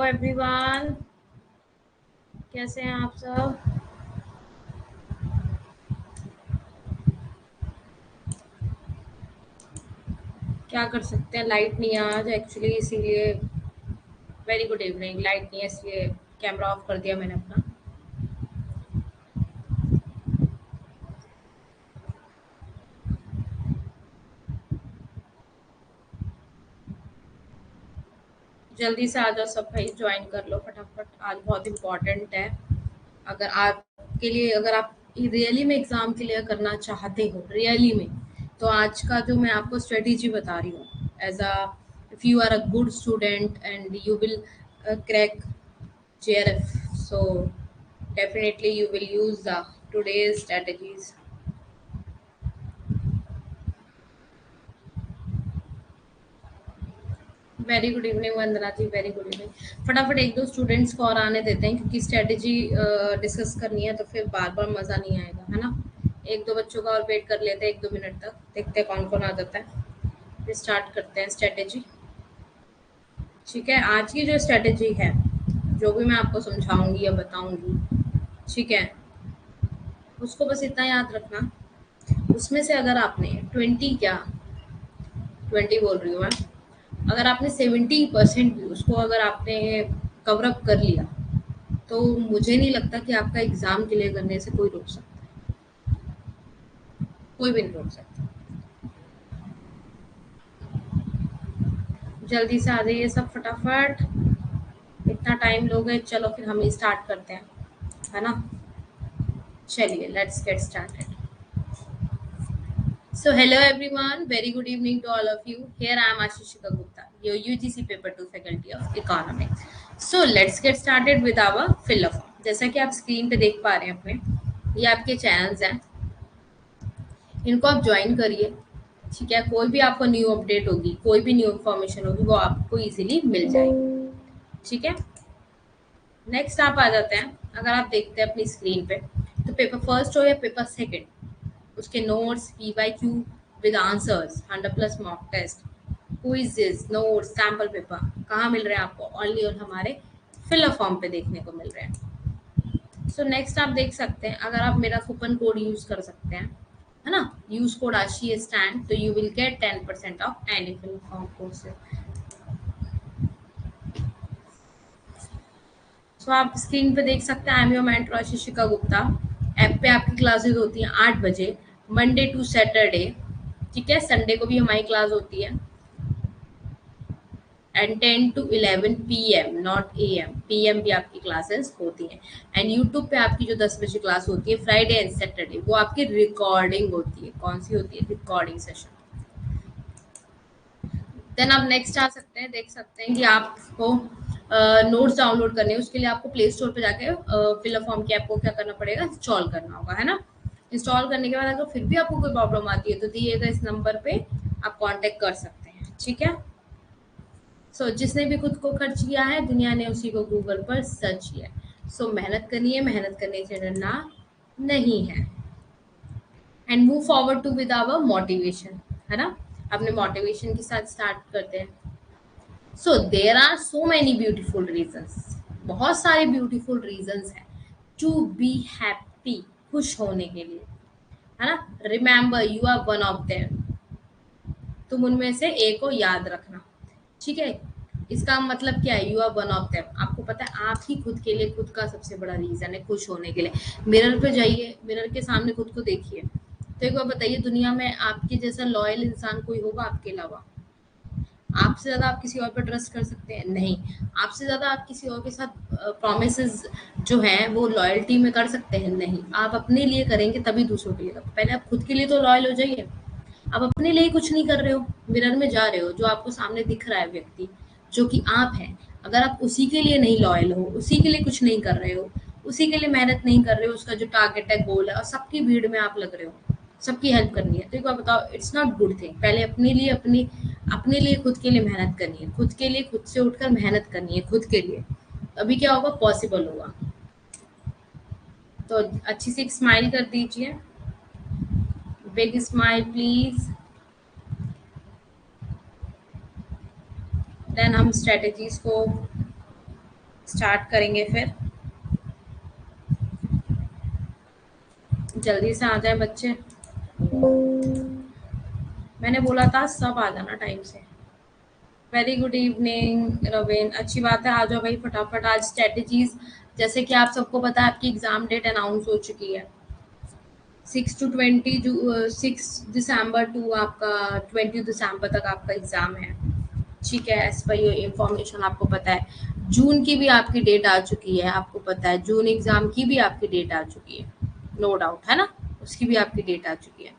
Everyone, कैसे हैं आप सब। क्या कर सकते हैं, लाइट नहीं है आज एक्चुअली, इसीलिए वेरी गुड इवनिंग। लाइट नहीं है इसलिए कैमरा ऑफ कर दिया मैंने अपना। जल्दी से आ जाओ सब भाई, ज्वाइन कर लो फटाफट, आज बहुत इम्पोर्टेंट है। अगर आपके लिए, अगर आप रियली में एग्जाम क्लियर करना चाहते हो रियली में, तो आज का जो मैं आपको स्ट्रेटेजी बता रही हूँ, as a if you are a good student and you will crack JRF, so definitely you will use the today's strategies. Very good evening Vandana ji, very good evening. फटाफट एक दो स्टूडेंट्स को और आने देते हैं, क्योंकि स्ट्रेटेजी डिस्कस करनी है तो फिर बार बार मज़ा नहीं आएगा, है ना। एक दो बच्चों का और वेट कर लेते हैं, एक दो मिनट तक, देखते हैं कौन कौन आ जाता है, फिर स्टार्ट करते हैं स्ट्रेटेजी। ठीक है, आज की जो स्ट्रेटेजी है, जो भी मैं आपको समझाऊंगी या बताऊंगी, ठीक है, उसको बस इतना याद रखना, उसमें से अगर आपने 20 बोल रही हूँ मैं, अगर आपने 70% भी उसको अगर आपने कवर अप कर लिया, तो मुझे नहीं लगता कि आपका एग्जाम क्लियर करने से कोई रोक सकता है, कोई भी नहीं रोक सकता। जल्दी से आ जाइए सब फटाफट, इतना टाइम लोगे, चलो फिर हम स्टार्ट करते हैं, है ना। चलिए, let's get started. So hello everyone, very good evening to all of you. Here I am Ashishika Gupta, your UGC Paper 2 Faculty of Economics. So let's get started with our fill up form. जैसा कि आप screen पे देख पा रहे हैं अपने, ये आपके चैनल्स हैं, इनको आप ज्वाइन करिए। ठीक है, कोई भी आपको न्यू अपडेट होगी, कोई भी न्यू इन्फॉर्मेशन होगी, वो आपको इजीली मिल जाएगी। ठीक है, नेक्स्ट आप आ जाते हैं, अगर आप देखते हैं अपनी स्क्रीन पे, तो पेपर फर्स्ट हो या पेपर सेकंड, उसके notes, PYQ with answers, 100+ mock test, quizzes, notes, sample paper कहाँ मिल रहे हैं आपको? ओनली और हमारे फिल फॉर्म पे देखने को मिल रहे हैं। सो नेक्स्ट आप देख सकते हैं, अगर आप मेरा कूपन कोड यूज कर सकते हैं, है ना, यूज कोड आशी स्टैंड, तो you will get 10% off any fill form courses. So आप स्क्रीन पे देख सकते हैं, I'm your mentor Ashishika Gupta. App पे आपकी क्लासेस होती हैं 8 बजे, मंडे टू सैटरडे। ठीक है, संडे को भी हमारी क्लास होती है, and 10 to 11 PM, not AM, PM भी आपकी क्लासेस होती हैं। एंड यूट्यूब पे आपकी जो 10 बजे क्लास होती है फ्राइडे एंड सैटरडे, वो आपकी रिकॉर्डिंग होती है। कौन सी होती है? Recording session. देन आप नेक्स्ट आ सकते हैं, देख सकते हैं कि आपको नोट्स डाउनलोड करने हैं, उसके लिए आपको प्ले स्टोर पे जाके फिल फॉर्म की ऐप को क्या करना पड़ेगा? इंस्टॉल करना होगा, है ना। इंस्टॉल करने के बाद अगर फिर भी आपको कोई प्रॉब्लम आती है, तो दिए गए इस नंबर पे आप कांटेक्ट कर सकते हैं। ठीक है, सो जिसने भी खुद को खर्च किया है, दुनिया ने उसी को गूगल पर सर्च किया। सो मेहनत करनी है, मेहनत करने से डरना नहीं है। And move forward to with our motivation, है ना। अपने मोटिवेशन के साथ स्टार्ट करते हैं। So there are so many beautiful reasons, बहुत सारे ब्यूटीफुल रीजन्स हैं टू बी हैप्पी, खुश होने के लिए, है ना। Remember you are one of them, तुम उनमें से एक को याद रखना। ठीक है, इसका मतलब क्या है? You are one of them, आपको पता है आप ही खुद के लिए, खुद का सबसे बड़ा रीजन है खुश होने के लिए। मिरर पे जाइए, मिरर के सामने खुद को देखिए, तो एक बार बताइए, दुनिया में आपके जैसा लॉयल इंसान कोई होगा आपके अलावा? आपसे ज्यादा आप किसी और पर ट्रस्ट कर सकते हैं? नहीं। आपसे ज्यादा आप किसी और के साथ प्रॉमिसेस जो हैं वो लॉयल्टी में कर सकते हैं? नहीं। आप अपने लिए करेंगे तभी दूसरों के लिए करेंगे। पहले आप खुद के लिए तो लॉयल हो जाइए। आप अपने लिए कुछ नहीं कर रहे हो, मिरर में जा रहे हो, जो आपको सामने दिख रहा है व्यक्ति, जो कि आप हैं, अगर आप उसी के लिए नहीं लॉयल हो, उसी के लिए कुछ नहीं कर रहे हो, उसी के लिए मेहनत नहीं कर रहे हो, उसका जो टारगेट है, गोल है, और सबकी भीड़ में आप लग रहे हो, सबकी हेल्प करनी है, तो एक बार बताओ, इट्स नॉट गुड थिंग। पहले अपने लिए खुद के लिए मेहनत करनी है, खुद के लिए खुद से उठकर मेहनत करनी है, खुद के लिए, अभी क्या होगा? पॉसिबल होगा। तो अच्छी सी एक स्माइल कर दीजिए, बिग स्माइल प्लीज। देन हम स्ट्रेटजीज को स्टार्ट करेंगे फिर। जल्दी से आ जाए बच्चे। मैंने बोला था सब आ जाना टाइम से। वेरी गुड इवनिंग रवीन, अच्छी बात है, आ जाओ भाई फटाफट। आज स्ट्रेटेजीज, जैसे कि आप सबको पता है आपकी एग्जाम डेट अनाउंस हो चुकी है। 6 टू आपका 20 दिसंबर तक आपका एग्जाम है। ठीक है, एज पर योर इंफॉर्मेशन आपको पता है। जून की भी आपकी डेट आ चुकी है, आपको पता है जून एग्जाम की भी आपकी डेट आ चुकी है, नो डाउट है ना, उसकी भी आपकी डेट आ चुकी है।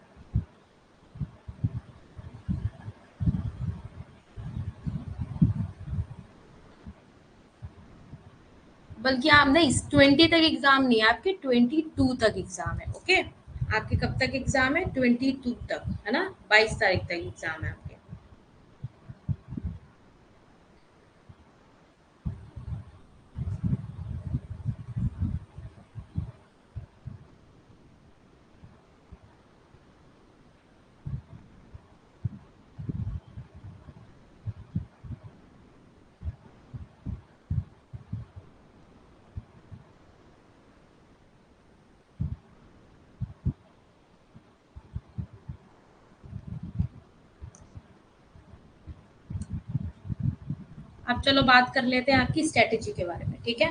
बल्कि आप नहीं, 20 तक एग्जाम नहीं है आपके, 22 तक एग्जाम है। ओके, आपके कब तक एग्जाम है? 22 तक है ना, 22 तारीख तक एग्जाम है आपके। अब चलो बात कर लेते हैं आपकी स्ट्रेटेजी के बारे में, ठीक है।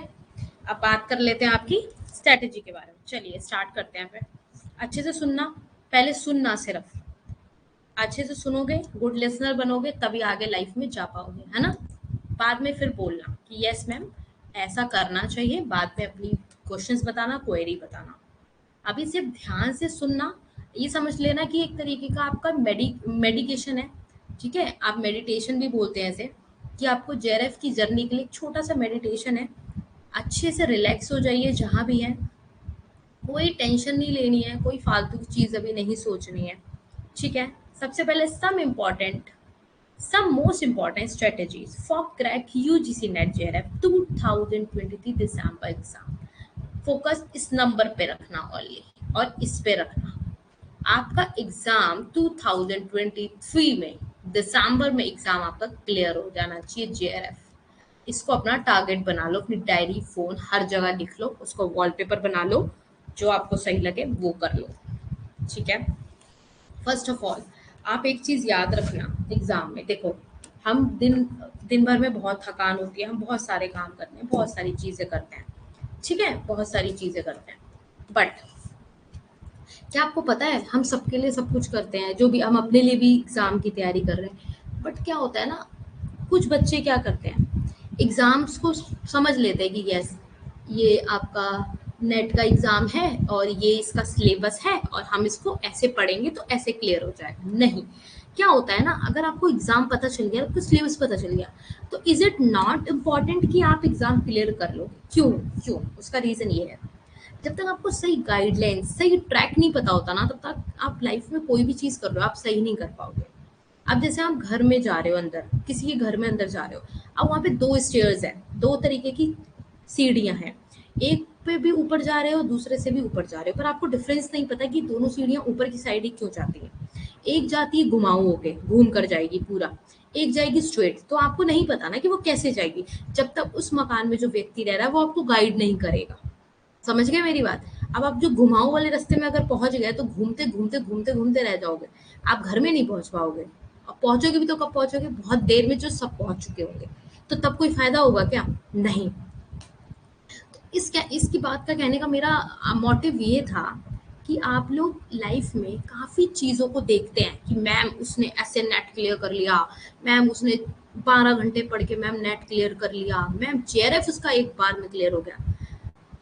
अब बात कर लेते हैं आपकी स्ट्रेटेजी के बारे में, चलिए स्टार्ट करते हैं फिर। अच्छे से सुनना, पहले सुनना सिर्फ, अच्छे से सुनोगे, गुड लिसनर बनोगे, तभी आगे लाइफ में जा पाओगे, है ना। बाद में फिर बोलना कि यस मैम ऐसा करना चाहिए, बाद में अपनी क्वेश्चंस बताना, क्वेरी बताना। अभी सिर्फ ध्यान से सुनना, ये समझ लेना कि एक तरीके का आपका मेडिकेशन है, ठीक है। आप मेडिटेशन भी बोलते हैं ऐसे, कि आपको जेआरएफ की जर्नी के लिए एक छोटा सा मेडिटेशन है। अच्छे से रिलैक्स हो जाइए जहाँ भी है, कोई टेंशन नहीं लेनी है, कोई फालतू की चीज़ अभी नहीं सोचनी है, ठीक है। सबसे पहले some most important strategies for crack UGC NET JRF 2023 December exam. Focus इस नंबर पे रखना ओनली, और इस पे रखना। आपका एग्जाम 2023 में दिसंबर में एग्जाम आपका क्लियर हो जाना चाहिए जेआरएफ। इसको अपना टारगेट बना लो, अपनी डायरी, फोन, हर जगह लिख लो, उसको वॉलपेपर बना लो, जो आपको सही लगे वो कर लो, ठीक है। फर्स्ट ऑफ ऑल आप एक चीज याद रखना, एग्जाम में देखो, हम दिन दिन भर में बहुत थकान होती है, हम बहुत सारे काम करते हैं, बहुत सारी चीजें करते हैं, ठीक है, बहुत सारी चीजें करते हैं। बट क्या आपको पता है हम सबके लिए सब कुछ करते हैं, जो भी हम अपने लिए भी एग्जाम की तैयारी कर रहे हैं। बट क्या होता है ना, कुछ बच्चे क्या करते हैं, एग्जाम्स को समझ लेते हैं कि यस ये आपका नेट का एग्जाम है और ये इसका सिलेबस है और हम इसको ऐसे पढ़ेंगे तो ऐसे क्लियर हो जाएगा। नहीं, क्या होता है ना, अगर आपको एग्जाम पता चल गया, आपको सिलेबस पता चल गया, तो इज इट नॉट इम्पॉर्टेंट कि आप एग्जाम क्लियर कर लो? क्यों? क्यों? उसका रीजन ये है, जब तक आपको सही गाइडलाइन, सही ट्रैक नहीं पता होता ना, तब तक आप लाइफ में कोई भी चीज कर रहे हो आप सही नहीं कर पाओगे। अब जैसे आप घर में जा रहे हो, अंदर किसी के घर में अंदर जा रहे हो, अब वहाँ पे दो स्टेयर्स हैं, दो तरीके की सीढ़ियाँ हैं, एक पे भी ऊपर जा रहे हो, दूसरे से भी ऊपर जा रहे हो, पर आपको डिफरेंस नहीं पता कि दोनों सीढ़ियाँ ऊपर की साइड ही क्यों जाती हैं। एक जाती है घुमाऊ होके, घूम कर जाएगी पूरा, एक जाएगी स्ट्रेट, तो आपको नहीं पता ना कि वो कैसे जाएगी, जब तक उस मकान में जो व्यक्ति रह रहा है वो आपको गाइड नहीं करेगा। समझ गए मेरी बात? अब आप जो घुमाऊ वाले रास्ते में अगर पहुंच गए तो घूमते घूमते घूमते घूमते रह जाओगे, आप घर में नहीं पहुंच पाओगे। अब पहुंचोगे भी तो कब पहुंचोगे? बहुत देर में, जो सब पहुंच चुके होंगे, तो तब कोई फायदा होगा क्या? नहीं। इसकी बात का कहने का मेरा मोटिव ये था कि आप लोग लाइफ में काफी चीजों को देखते हैं कि मैम उसने ऐसे नेट क्लियर कर लिया, मैम उसने 12 घंटे पढ़ के मैम नेट क्लियर कर लिया, मैम जेआरएफ उसका एक बार में क्लियर हो गया।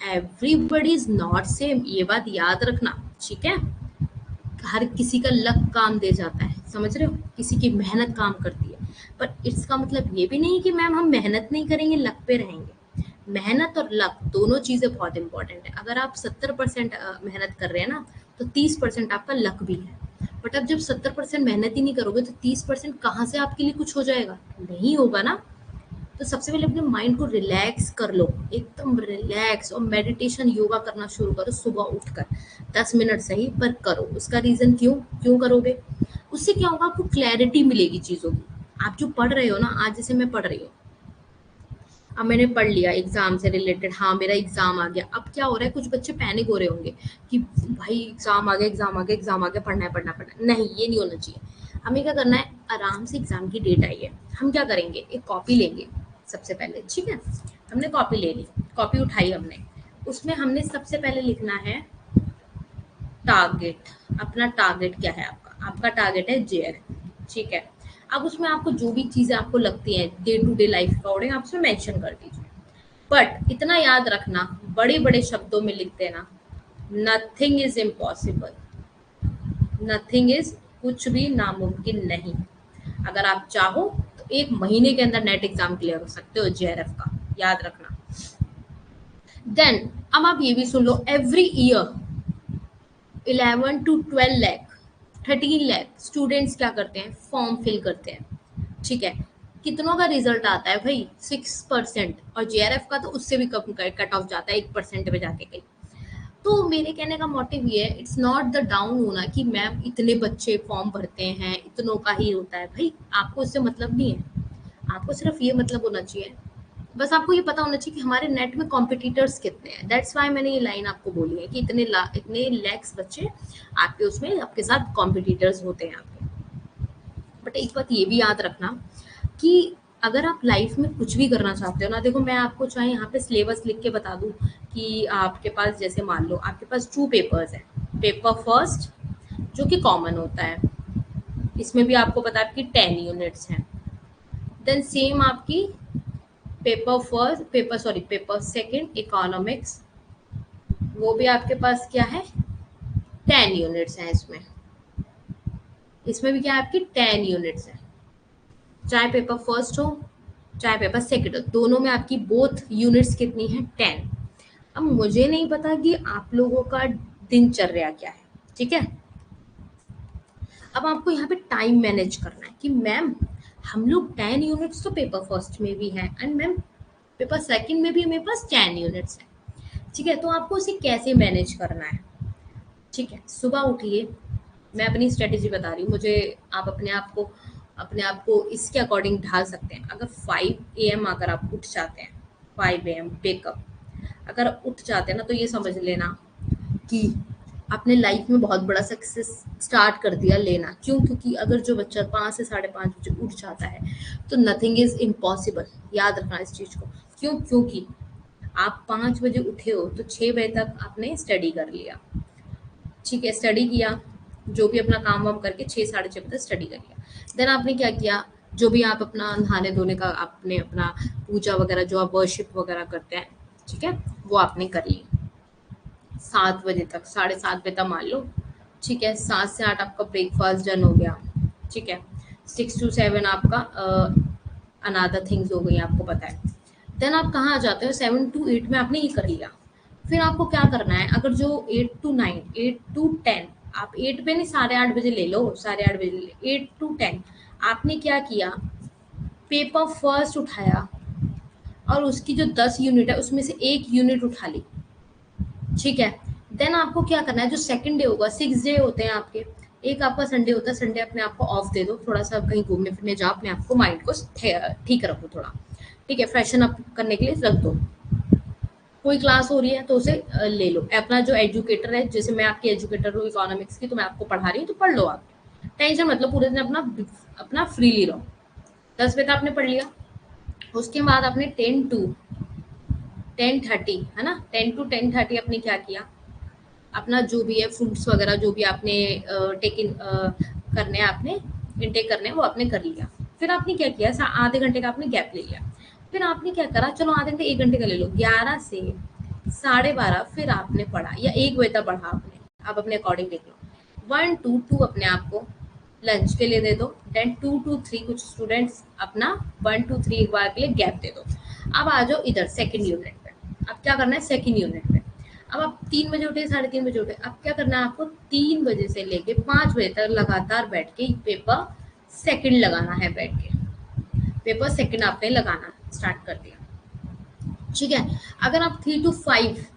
एवरीबडी इज नॉट सेम, ये बात याद रखना, ठीक है। हर किसी का लक काम दे जाता है, समझ रहे हो, किसी की मेहनत काम करती है। पर इसका मतलब ये भी नहीं कि मैम हम मेहनत नहीं करेंगे, लक पे रहेंगे। मेहनत और लक दोनों चीजें बहुत इंपॉर्टेंट है। अगर आप 70% मेहनत कर रहे हैं ना, तो 30% आपका लक भी है। बट अब जब 70% मेहनत ही नहीं करोगे तो 30% कहाँ से आपके लिए कुछ हो जाएगा? नहीं होगा ना। तो सबसे पहले अपने माइंड को रिलैक्स कर लो, एकदम रिलैक्स, और मेडिटेशन, योगा करना शुरू करो सुबह उठकर। 10 मिनट सही पर करो। उसका रीजन क्यों क्यों करोगे? उससे क्या होगा, आपको क्लैरिटी मिलेगी चीजों की। आप जो पढ़ रहे हो ना, आज जैसे मैं पढ़ रही हूँ, अब मैंने पढ़ लिया एग्जाम से रिलेटेड, हाँ मेरा एग्जाम आ गया। अब क्या हो रहा है, कुछ बच्चे पैनिक हो रहे होंगे कि भाई एग्जाम आ गया, एग्जाम आ गया, एग्जाम आ गया, पढ़ना है, पढ़ना है, पढ़ना है। नहीं, ये नहीं होना चाहिए। हमें क्या करना है, आराम से एग्जाम की डेट आई है, हम क्या करेंगे, एक कॉपी लेंगे सबसे पहले, ठीक है। हमने कॉपी ले ली, कॉपी उठाई हमने, उसमें हमने सबसे पहले लिखना है टारगेट। अपना टारगेट क्या है, आपका आपका टारगेट है जेआर, ठीक है। अब उसमें आपको जो भी चीजें आपको लगती हैं day to day life according, आप उसमें मेंशन कर दीजिए। बट इतना याद रखना, बड़े बड़े शब्दों में लिख देना, nothing is impossible, nothing is, कुछ भी नामुमकिन नहीं। अगर आप चाहो तो 1 महीने के अंदर नेट एग्जाम क्लियर कर सकते हो जेआरएफ का, याद रखना। देन अब आप ये भी सुन लो, every year 11 to 12 lakh, 13 lakh students क्या करते हैं, फॉर्म फिल करते हैं, ठीक है। कितनों का रिजल्ट आता है भाई, 6%, और जेआरएफ का तो उससे भी कम कट ऑफ जाता है, 1% पे जाके कहीं। तो मेरे कहने का मोटिव ये है, इट्स नॉट द डाउन होना कि मैम इतने बच्चे फॉर्म भरते हैं, इतनों का ही होता है। भाई आपको इससे मतलब नहीं है, आपको सिर्फ ये मतलब होना चाहिए, बस आपको ये पता होना चाहिए कि हमारे नेट में कॉम्पिटिटर्स कितने हैं। दैट्स वाई मैंने ये लाइन आपको बोली है कि इतने लैक्स बच्चे आपके उसमें आपके साथ कॉम्पिटिटर्स होते हैं आपके। बट एक बात ये भी याद रखना कि अगर आप लाइफ में कुछ भी करना चाहते हो ना, देखो मैं आपको चाहे यहाँ पे सिलेबस लिख के बता दूं कि आपके पास, जैसे मान लो आपके पास 2 पेपर्स हैं, पेपर फर्स्ट जो कि कॉमन होता है, इसमें भी आपको पता है आपकी 10 यूनिट्स हैं। देन सेम आपकी पेपर सेकंड इकोनॉमिक्स, वो भी आपके पास क्या है, 10 यूनिट्स हैं इसमें, इसमें भी क्या है आपकी 10 यूनिट्स है। चाहे पेपर फर्स्ट हो चाहे पेपर सेकंड हो, दोनों में आपकी बोथ यूनिट्स कितनी है, 10। अब मुझे नहीं पता कि आप लोगों का दिनचर्या क्या है, ठीक है। अब आपको यहाँ पे टाइम मैनेज करना है कि मैम हम लोग 10 यूनिट्स तो पेपर फर्स्ट में भी है, एंड मैम पेपर सेकंड में भी मेरे पास 10 यूनिट्स है, ठीक है। तो आपको इसे कैसे मैनेज करना है, ठीक है। सुबह उठिए, मैं अपनी स्ट्रेटेजी बता रही हूँ, मुझे आप अपने आप को इसके अकॉर्डिंग ढाल सकते हैं। अगर 5 AM अगर आप उठ जाते हैं, 5 AM वेकअप अगर उठ जाते हैं ना, तो ये समझ लेना कि आपने लाइफ में बहुत बड़ा सक्सेस स्टार्ट कर दिया लेना। क्यों? क्योंकि अगर जो बच्चा 5 से 5:30 बजे उठ जाता है तो नथिंग इज इम्पॉसिबल, याद रखना इस चीज को। क्यों? क्योंकि आप 5 बजे उठे हो तो 6 बजे तक आपने स्टडी कर लिया, ठीक है। स्टडी किया, जो भी अपना काम वाम करके 6 साढ़े 6 बजे तक स्टडी कर लिया। देन आपने क्या किया, जो भी आप अपना नहाने धोने का आपने अपना पूजा वगैरह जो आप वर्शिप वगैरह करते हैं, ठीक है, वो आपने कर ली 7 बजे तक, 7:30 बजे तक मान लो, ठीक है। 7 से 8 आपका ब्रेकफास्ट डन हो गया, ठीक है। 6 to 7 आपका अनादर थिंग्स हो गई, आपको पता है। देन आप कहाँ आ जाते हो, 7 to 8 में आपने ये कर लिया। फिर आपको क्या करना है, अगर जो 8 to 9, 8 to 10, आप 8 पे नहीं, 8:30 बजे ले लो, 8:30 बजे ले लो, 8 to 10 आपने क्या किया, पेपर फर्स्ट उठाया और उसकी जो 10 यूनिट है उसमें से 1 यूनिट उठा ली, ठीक है। देन आपको क्या करना है, जो सेकंड डे होगा, 6 डे होते हैं आपके, एक आपका संडे होता है, संडे अपने आप को ऑफ दे दो, थोड़ा सा कहीं घूमने फिरने जाओ, अपने आप को माइंड को ठीक रखो थोड़ा, ठीक है, फ्रेशन अप करने के लिए रख दो। कोई क्लास हो रही है तो उसे ले लो, अपना जो एजुकेटर है, जैसे मैं आपकी एजुकेटर हूँ इकोनॉमिक्स की, तो मैं आपको पढ़ा रही हूँ तो पढ़ लो, आप टेंशन मतलब पूरे दिन अपना अपना फ्रीली रहो। 10 बजे आपने पढ़ लिया, उसके बाद आपने 10 to 10:30 है ना, 10 to 10:30 आपने क्या किया, अपना जो भी है फ्रूट्स वगैरह जो भी आपने टेक इन करने हैं, आपने इनटेक करने हैं, वो आपने कर लिया। फिर आपने क्या किया, आधे घंटे का आपने गैप ले लिया। फिर आपने क्या करा, चलो आधे घंटे 1 घंटे का ले लो, 11 से 12:30 फिर आपने पढ़ा, या 1 बजे तक पढ़ा आपने, आप अपने अकॉर्डिंग देख लो। 1 to 2 अपने आप को लंच के लिए दे दो। देन 2 to 3 कुछ स्टूडेंट्स अपना 1 to 3 एक बार के लिए गैप दे दो। अब आ जाओ इधर सेकंड यूनिट पे, अब क्या करना है सेकंड यूनिट पे। अब आप 3 बजे उठे, 3:30 बजे उठे, अब क्या करना है आपको, 3 बजे से लेके 5 बजे तक लगातार बैठ के पेपर सेकंड लगाना है, बैठ के पेपर सेकंड आपने लगाना स्टार्ट कर दिया, ठीक है। अगर आप 3 to 5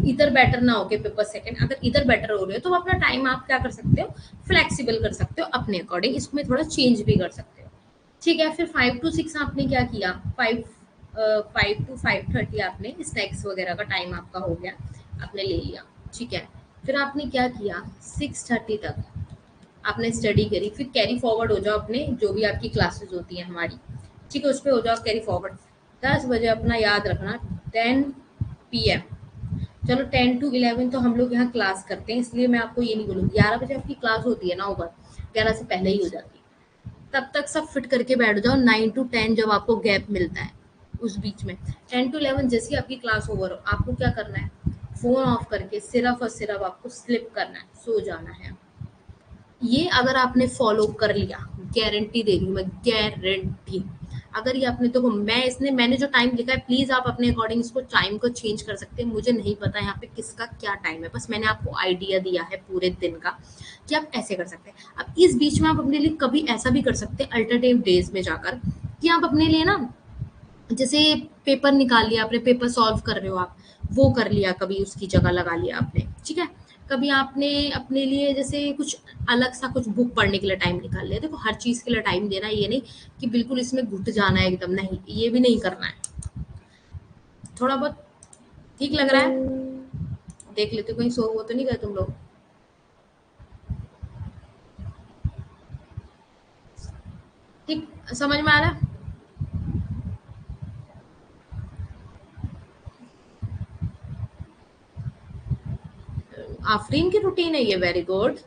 इधर बेटर ना हो के पेपर सेकंड, अगर इधर बेटर हो रहे हो तो अपना टाइम आप क्या कर सकते हो, फ्लेक्सिबल कर सकते हो अपने अकॉर्डिंग, इसमें थोड़ा चेंज भी कर सकते हो, ठीक है। फिर 5 to 6 आपने क्या किया, 5 5 to 5:30 आपने स्नैक्स वगैरह का टाइम आपका हो गया, आपने ले लिया, ठीक है। फिर आपने क्या किया, 6:30 तक आपने स्टडी करी, फिर कैरी फॉरवर्ड हो जाओ अपने जो भी आपकी क्लासेस होती हैं हमारी, ठीक है, उस पर हो जाओ कैरी फॉरवर्ड। 10 बजे अपना याद रखना 10 PM, चलो 10 to 11 तो हम लोग यहाँ क्लास करते हैं, इसलिए मैं आपको ये नहीं बोलूँगी। 11 बजे आपकी क्लास होती है ना, ऊपर 11 से पहले ही हो जाती है, तब तक सब फिट करके बैठ जाओ। 9 to 10 जब आपको गैप मिलता है उस बीच में, 10 to 11 जैसी आपकी क्लास ओवर हो, आपको क्या करना है, फोन ऑफ करके सिर्फ और सिर्फ आपको स्लिप करना है, सो जाना है। ये अगर आपने फॉलो कर लिया, गारंटी दे रही हूँ मैं, गारंटी। अगर ये आपने, तो मैंने जो टाइम लिखा है, प्लीज आप अपने अकॉर्डिंग इसको टाइम को चेंज कर सकते हैं, मुझे नहीं पता यहाँ पे किसका क्या टाइम है, बस मैंने आपको आइडिया दिया है पूरे दिन का कि आप ऐसे कर सकते हैं। अब इस बीच में आप अपने लिए कभी ऐसा भी कर सकते हैं अल्टरनेटिव डेज में जाकर, कि आप अपने लिए ना, जैसे पेपर निकाल लिया आपने, पेपर सॉल्व कर रहे हो आप, वो कर लिया, कभी उसकी जगह लगा लिया आपने, ठीक है। कभी आपने अपने लिए जैसे कुछ अलग सा कुछ बुक पढ़ने के लिए टाइम निकाल लिया। देखो, हर चीज के लिए टाइम देना, ये नहीं कि बिल्कुल इसमें घुट जाना है एकदम, नहीं, ये भी नहीं करना है। थोड़ा बहुत ठीक लग रहा है, देख लेते हो, कहीं सो वो तो नहीं गए तुम लोग। ठीक, समझ में आ रहा है। आफरीन की रूटीन है ये, वेरी गुड,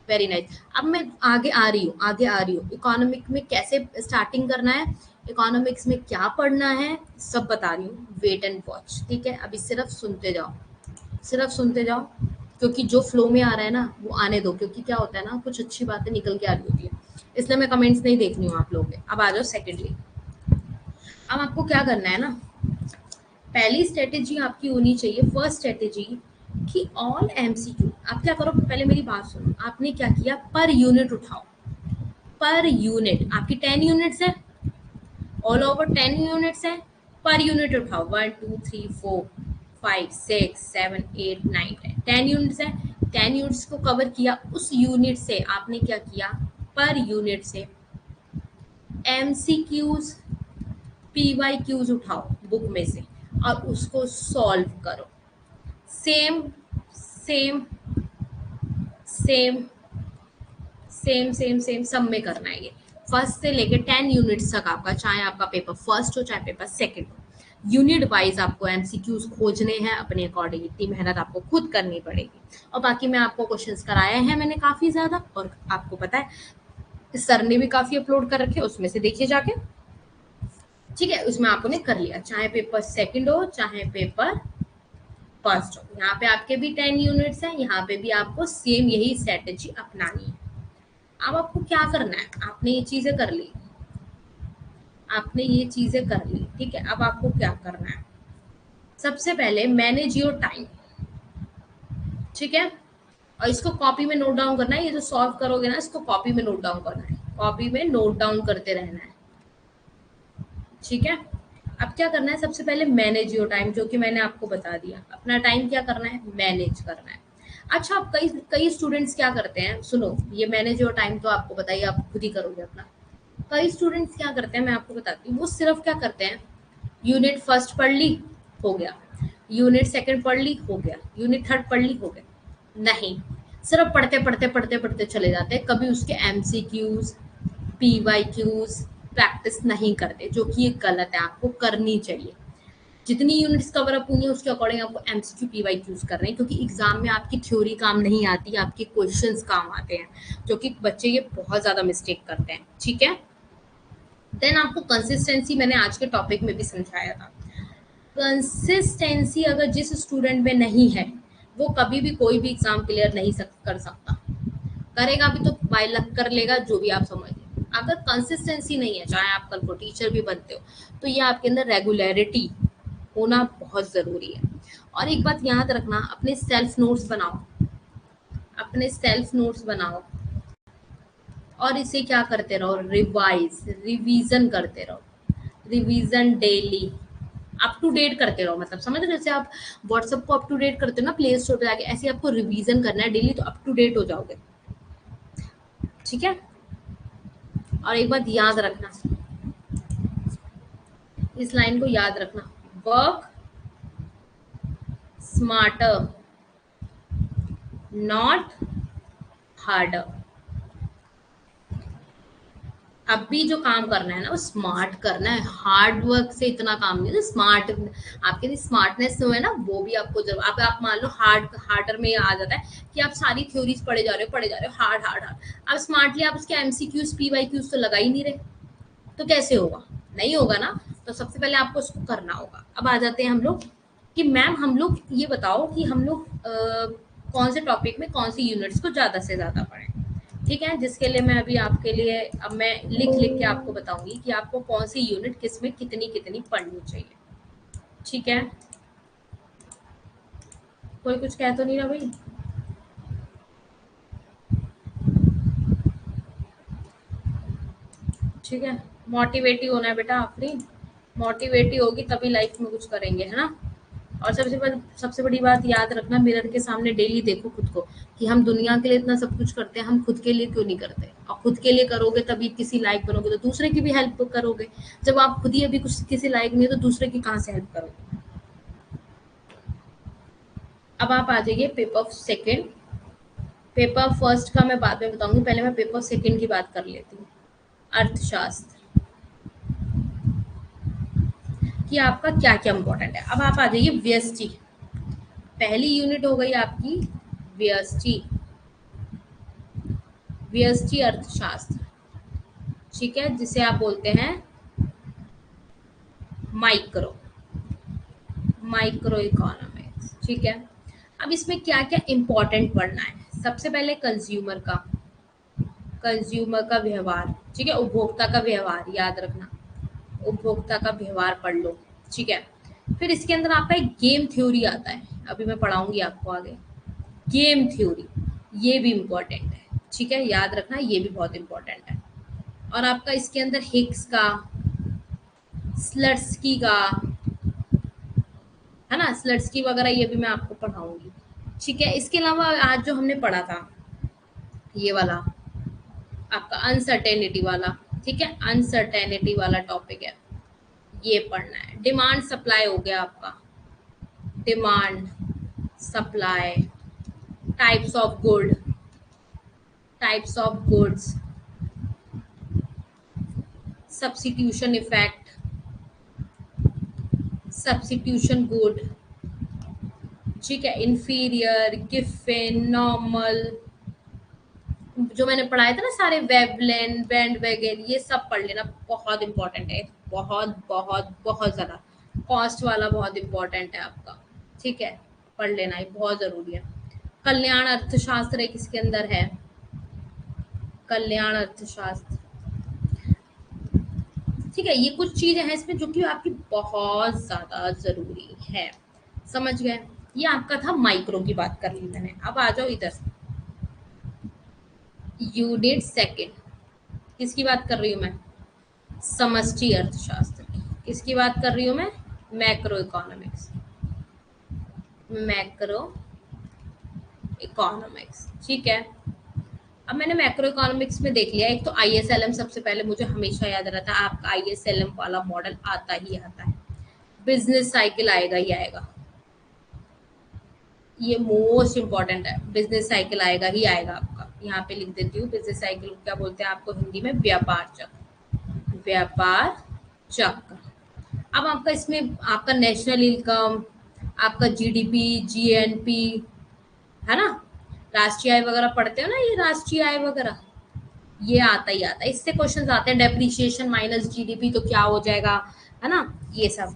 वेरी नाइस। अब मैं आगे आ रही हूँ इकोनॉमिक में कैसे स्टार्टिंग करना है, इकोनॉमिक्स में क्या पढ़ना है, सब बता रही हूँ, वेट एंड वॉच, ठीक है। अभी सिर्फ सुनते जाओ, सिर्फ सुनते जाओ, क्योंकि जो फ्लो में आ रहा है ना वो आने दो, क्योंकि क्या होता है ना, कुछ अच्छी बातें निकल के आ रही होती है, इसलिए मैं कमेंट्स नहीं देख रही हूँ आप लोगों के। अब आ जाओ सेकेंडली, अब आपको क्या करना है ना, पहली स्ट्रेटेजी आपकी होनी चाहिए, फर्स्ट स्ट्रेटेजी, कि ऑल एमसीक्यू आप क्या करो, पहले मेरी बात सुनो, आपने क्या किया, पर यूनिट उठाओ, पर यूनिट आपकी 10 यूनिट्स है, ऑल ओवर 10 यूनिट्स है, पर यूनिट उठाओ, 1 2 3 4 5 6 7 8 9 10, 10 यूनिट्स है, 10 यूनिट्स को कवर किया, उस यूनिट से आपने क्या किया, पर यूनिट से एमसीक्यूज पीवाईक्यूज उठाओ बुक में से, और उसको सॉल्व करो, सेम सेम सेम सेम सब में करना है ये, फर्स्ट से लेके 10 यूनिट्स तक आपका, चाहे आपका पेपर फर्स्ट हो चाहे पेपर सेकंड हो, यूनिट वाइज आपको एमसीक्यूज खोजने हैं अपने अकॉर्डिंग, इतनी मेहनत आपको खुद करनी पड़ेगी। और बाकी मैं आपको क्वेश्चंस कराए हैं मैंने काफी ज्यादा, और आपको पता है सर ने भी काफी अपलोड कर रखे, उसमें से देखिए जाके, ठीक है। उसमें आपने कर लिया, चाहे पेपर सेकंड हो चाहे पेपर फर्स्ट हो, यहाँ पे आपके भी 10 यूनिट्स हैं, यहाँ पे भी आपको सेम यही स्ट्रेटेजी अपनानी है। अब आपको क्या करना है, आपने ये चीजें कर ली, आपने ये चीजें कर ली, ठीक है। अब आपको क्या करना है, सबसे पहले मैनेज योर टाइम, ठीक है। और इसको कॉपी में नोट डाउन करना है, ये जो सॉल्व करोगे ना इसको कॉपी में नोट डाउन करना है, कॉपी में नोट डाउन करते रहना है, ठीक है। अब क्या करना है, सबसे पहले मैनेज योर टाइम, जो कि मैंने आपको बता दिया, अपना टाइम क्या करना है, मैनेज करना है। अच्छा, अब कई कई स्टूडेंट्स क्या करते हैं, सुनो, ये मैनेज योर टाइम तो आपको बताइए, आप खुद ही करोगे अपना। कई स्टूडेंट्स क्या करते हैं, मैं आपको बताती हूँ, वो सिर्फ क्या करते हैं, यूनिट फर्स्ट पढ़ ली, हो गया, यूनिट सेकंड पढ़ ली, हो गया, यूनिट थर्ड पढ़ ली, हो गया, नहीं, सिर्फ पढ़ते पढ़ते पढ़ते पढ़ते चले जाते हैं, कभी उसके एमसीक्यूज पीवाईक्यूज प्रैक्टिस नहीं करते, जो कि ये गलत है, आपको करनी चाहिए। जितनी यूनिट्स कवर अप हुई है उसके अकॉर्डिंग आपको एमसीक्यू पीवाईक्यूज कर रहे हैं, क्योंकि एग्जाम में आपकी थ्योरी काम नहीं आती, आपके क्वेश्चंस काम आते हैं, जो कि बच्चे ये बहुत ज्यादा मिस्टेक करते हैं, ठीक है। देन आपको कंसिस्टेंसी मैंने आज के टॉपिक में भी समझाया था, कंसिस्टेंसी अगर जिस स्टूडेंट में नहीं है, वो कभी भी कोई भी एग्जाम क्लियर नहीं कर सकता, करेगा भी तो बाय लक कर लेगा, जो भी आप समझ लें। अगर कंसिस्टेंसी नहीं है, चाहे आप कल को टीचर भी बनते हो, तो ये आपके अंदर रेगुलरिटी होना बहुत जरूरी है। और एक बात याद रखना, अपने सेल्फ नोट्स बनाओ, अपने सेल्फ नोट्स बनाओ, और इसे क्या करते रहो, रिवीजन करते रहो, revision daily, up to date करते रहो, मतलब समझ रहे हो, जैसे आप व्हाट्सएप को अप टू डेट करते हो ना प्ले स्टोर पे जाके, ऐसे आपको रिवीजन करना है डेली, तो अप टू डेट हो जाओगे, ठीक है। और एक बात याद रखना, इस लाइन को याद रखना, वर्क स्मार्टर नॉट हार्डर। अब भी जो काम करना है ना वो स्मार्ट करना है, हार्ड वर्क से इतना काम नहीं है। स्मार्ट आपके स्मार्टनेस जो है ना वो भी आपको जब आप मान लो हार्डर में आ जाता है कि आप सारी थ्योरीज पढ़े जा रहे हो हार्ड हार्ड हार्ड, अब स्मार्टली आप उसके एमसीक्यूज पीवाईक्यूज तो लगा ही नहीं रहे, तो कैसे होगा, नहीं होगा ना। तो सबसे पहले आपको उसको करना होगा। अब आ जाते हैं हम लोग कि मैम हम लोग ये बताओ कि हम लोग कौन से टॉपिक में कौन सी यूनिट्स को ज़्यादा से ज़्यादा पढ़ें। ठीक है, जिसके लिए मैं अभी आपके लिए अब मैं लिख लिख के आपको बताऊंगी कि आपको कौन सी यूनिट किस में कितनी कितनी पढ़नी चाहिए। ठीक है, कोई कुछ कह तो नहीं रहा भाई? ठीक है, मोटिवेट ही होना है बेटा, आखिरी मोटिवेट ही होगी तभी लाइफ में कुछ करेंगे, है ना। और सबसे बड़ी बात याद रखना, मिरर के सामने डेली देखो खुद को कि हम दुनिया के लिए इतना सब कुछ करते हैं, हम खुद के लिए क्यों नहीं करते। और खुद के लिए करोगे तभी किसी लायक बनोगे, तो दूसरे की भी हेल्प करोगे। जब आप खुद ही अभी कुछ किसी लायक नहीं हो तो दूसरे की कहाँ से हेल्प करोगे। अब आप आ जाइए पेपर सेकंड। पेपर फर्स्ट का मैं बाद में बताऊंगी, पहले मैं पेपर सेकंड की बात कर लेती हूँ। अर्थशास्त्र कि आपका क्या क्या इंपॉर्टेंट है। अब आप आ जाइए व्यष्टि। पहली यूनिट हो गई आपकी व्यष्टि, व्यष्टि अर्थशास्त्र। ठीक है, जिसे आप बोलते हैं माइक्रो, माइक्रो इकोनॉमिक्स। ठीक है, अब इसमें क्या क्या इंपॉर्टेंट पढ़ना है। सबसे पहले कंज्यूमर का, कंज्यूमर का व्यवहार। ठीक है, उपभोक्ता का व्यवहार याद रखना, उपभोक्ता का व्यवहार पढ़ लो। ठीक है, फिर इसके अंदर आपका एक गेम थ्योरी आता है, अभी मैं पढ़ाऊंगी आपको आगे। गेम थ्योरी ये भी इम्पोर्टेंट है। ठीक है, याद रखना ये भी बहुत इम्पोर्टेंट है। और आपका इसके अंदर हिग्स का, स्लट्सकी का, है ना, स्लट्सकी वगैरह ये भी मैं आपको पढ़ाऊंगी। ठीक है, इसके अलावा आज जो हमने पढ़ा था ये वाला आपका अनसर्टेनिटी वाला, ठीक है, अनसर्टेनिटी वाला टॉपिक है, ये पढ़ना है। डिमांड सप्लाई हो गया आपका, demand supply, types of good, types of goods, substitution effect, substitution good. ठीक है, इंफीरियर, गिफिन, नॉर्मल, जो मैंने पढ़ाए थे ना सारे, वेवलेन, बैंड वैगन, ये सब पढ़ लेना, बहुत इंपॉर्टेंट है, बहुत बहुत बहुत ज्यादा। कॉस्ट वाला बहुत इंपॉर्टेंट है आपका। ठीक है, पढ़ लेना, ये बहुत जरूरी है। कल्याण अर्थशास्त्र एक इसके अंदर है, कल्याण अर्थशास्त्र। ठीक है, ये कुछ चीजें हैं इसमें जो कि आपकी बहुत ज्यादा जरूरी है। समझ गए, ये आपका था माइक्रो की बात कर ली मैंने। अब आ जाओ इधर, यूनिट सेकंड। किसकी बात कर रही हूँ मैं? समष्टि अर्थशास्त्र की। किसकी बात कर रही हूँ मैं? Macro economics, macro economics. ठीक है, अब मैंने मैक्रो इकोनॉमिक्स में देख लिया, एक तो आईएसएलएम सबसे पहले मुझे हमेशा याद रहता है, आपका आईएसएलएम वाला मॉडल आता ही आता है। बिजनेस साइकिल आएगा ही आएगा, ये मोस्ट इंपॉर्टेंट है, बिजनेस साइकिल आएगा ही आएगा आपका। यहाँ पे लिख देती हूँ, बिजनेस साइकिल क्या बोलते हैं आपको हिंदी में? व्यापार चक्र, व्यापार चक्र। अब आपका इसमें आपका नेशनल इनकम, आपका जीडीपी, जीएनपी, है ना, राष्ट्रीय आय वगैरह पढ़ते हो ना, ये राष्ट्रीय आय वगैरह ये आता ही आता है, इससे क्वेश्चंस आते हैं। डेप्रिसिएशन माइनस जीडीपी तो क्या हो जाएगा, है ना, ये सब।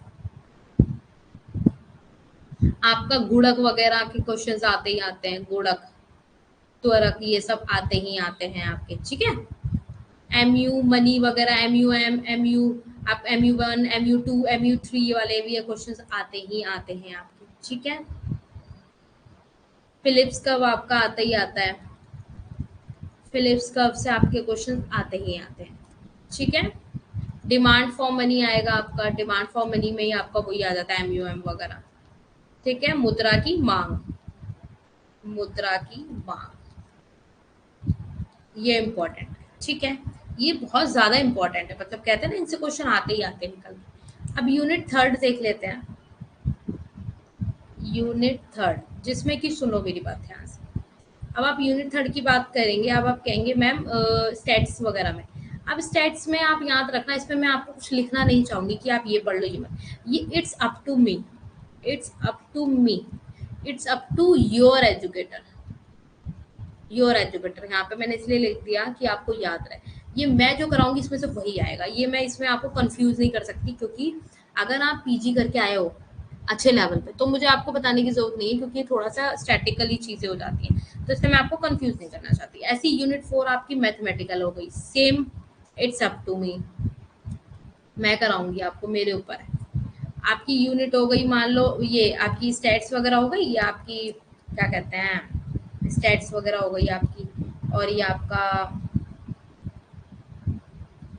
आपका गुणक वगैरह के क्वेश्चंस आते ही आते हैं, गुणक, त्वरक, ये सब आते ही आते हैं आपके। ठीक है, एमयू मनी वगैरह, एमयू आप MU1 MU2 MU3 वाले भी क्वेश्चंस आते ही आते हैं आपके। ठीक है, फिलिप्स कर्व आपका आता ही आता है, फिलिप्स कर्व से आपके क्वेश्चन आते ही आते हैं। ठीक है, डिमांड फॉर मनी आएगा आपका, डिमांड फॉर मनी में ही आपका वही आ जाता है MUM वगैरह। ठीक है, मुद्रा की मांग, मुद्रा की मांग, ये इम्पोर्टेंट है। ठीक है, ये बहुत ज्यादा इम्पोर्टेंट है, मतलब कहते हैं ना इनसे क्वेश्चन आते ही आते हैं निकल। अब यूनिट थर्ड देख लेते हैं। यूनिट थर्ड, जिसमें कि सुनो मेरी बात ध्यान से। अब आप यूनिट थर्ड की बात करेंगे, अब आप कहेंगे मैम स्टैट्स वगैरह में। अब स्टैट्स में आप याद रखना, इसमें मैं आपको कुछ लिखना नहीं चाहूंगी कि आप ये पढ़ लो, ये मत, ये it's up to me, it's up to me, it's up to your educator, your educator. यहाँ पे मैंने इसलिए लिख दिया कि आपको याद रहे, ये मैं जो कराऊंगी इसमें से वही आएगा, ये मैं इसमें आपको कंफ्यूज नहीं कर सकती, क्योंकि अगर आप पीजी करके आए हो अच्छे लेवल पे तो मुझे आपको बताने की जरूरत नहीं है, क्योंकि थोड़ा सा स्टैटिकली चीजें हो जाती हैं, तो इसलिए मैं आपको कंफ्यूज नहीं करना चाहती। ऐसी यूनिट 4 आपकी मैथमेटिकल हो गई, same it's up to me, मैं कराऊंगी आपको, मेरे ऊपर है। आपकी यूनिट हो गई, मान लो ये आपकी स्टैट्स वगैरह हो गई, या आपकी क्या कहते हैं स्टैट्स वगैरह हो गई आपकी, और ये आपका,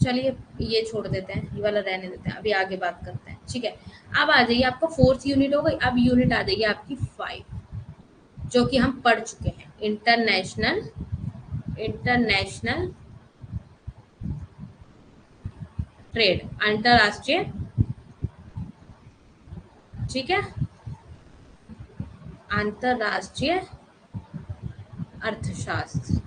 चलिए ये छोड़ देते हैं, ये वाला रहने देते हैं, अभी आगे बात करते हैं, ठीक है। अब आ जाइए, आपका फोर्थ यूनिट हो गई, अब यूनिट आ जाइए आपकी 5, जो कि हम पढ़ चुके हैं, इंटरनेशनल, इंटरनेशनल ट्रेड, अंतरराष्ट्रीय, ठीक है, अंतरराष्ट्रीय अर्थशास्त्र।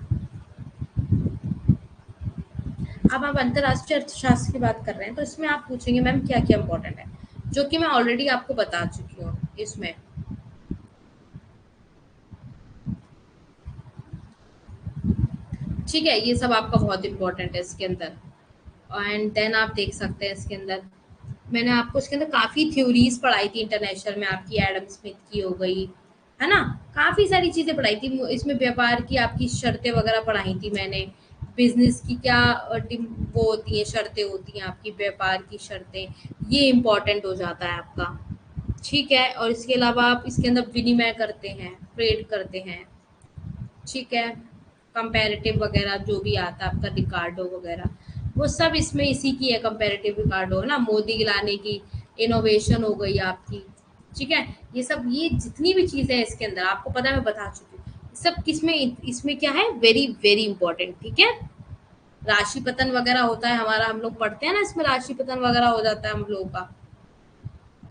अब आप अंतरराष्ट्रीय अर्थशास्त्र की बात कर रहे हैं, तो इसमें आप पूछेंगे मैम क्या क्या इंपॉर्टेंट है, जो कि मैं ऑलरेडी आपको बता चुकी हूँ इसमें। ठीक है, ये सब आपका बहुत इंपॉर्टेंट है इसके अंदर। एंड देन आप देख सकते हैं इसके अंदर, मैंने आपको इसके अंदर काफी थ्योरीज पढ़ाई थी इंटरनेशनल में, आपकी एडम स्मिथ की हो गई, है ना, काफी सारी चीजें पढ़ाई थी इसमें, व्यापार की आपकी शर्तें वगैरह पढ़ाई थी मैंने, बिजनेस की क्या वो होती है, शर्तें होती हैं आपकी, व्यापार की शर्तें, ये इम्पोर्टेंट हो जाता है आपका। ठीक है, और इसके अलावा आप इसके अंदर विनिमय करते हैं, ट्रेड करते हैं, ठीक है, कंपैरेटिव वगैरह जो भी आता है आपका, रिकार्डो वगैरह, वो सब इसमें इसी की है, कंपैरेटिव रिकार्डो है ना, मोदी गिलाने की, इनोवेशन हो गई आपकी, ठीक है। ये सब, ये जितनी भी चीजें हैं इसके अंदर आपको पता है, मैं बता चुकी हूँ सब किसमें, इसमें क्या है, वेरी वेरी इंपॉर्टेंट, ठीक है। राशि पतन वगैरह होता है हमारा, हम लोग पढ़ते हैं ना, इसमें राशि पतन वगैरह हो जाता है हम लोगों का,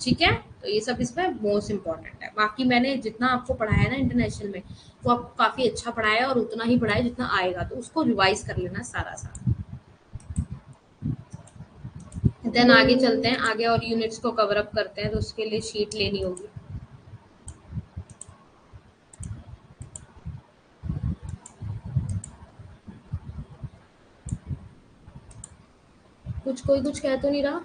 ठीक है। तो ये सब इसमें मोस्ट इम्पोर्टेंट है। बाकी मैंने जितना आपको पढ़ाया है ना इंटरनेशनल में, वो आपको काफी अच्छा पढ़ाया है, और उतना ही पढ़ाया जितना आएगा, तो उसको रिवाइज कर लेना सारा सारा। देन आगे चलते हैं, आगे और यूनिट्स को कवर अप करते हैं, तो उसके लिए शीट लेनी होगी। कुछ कोई कुछ कह तो नहीं रहा?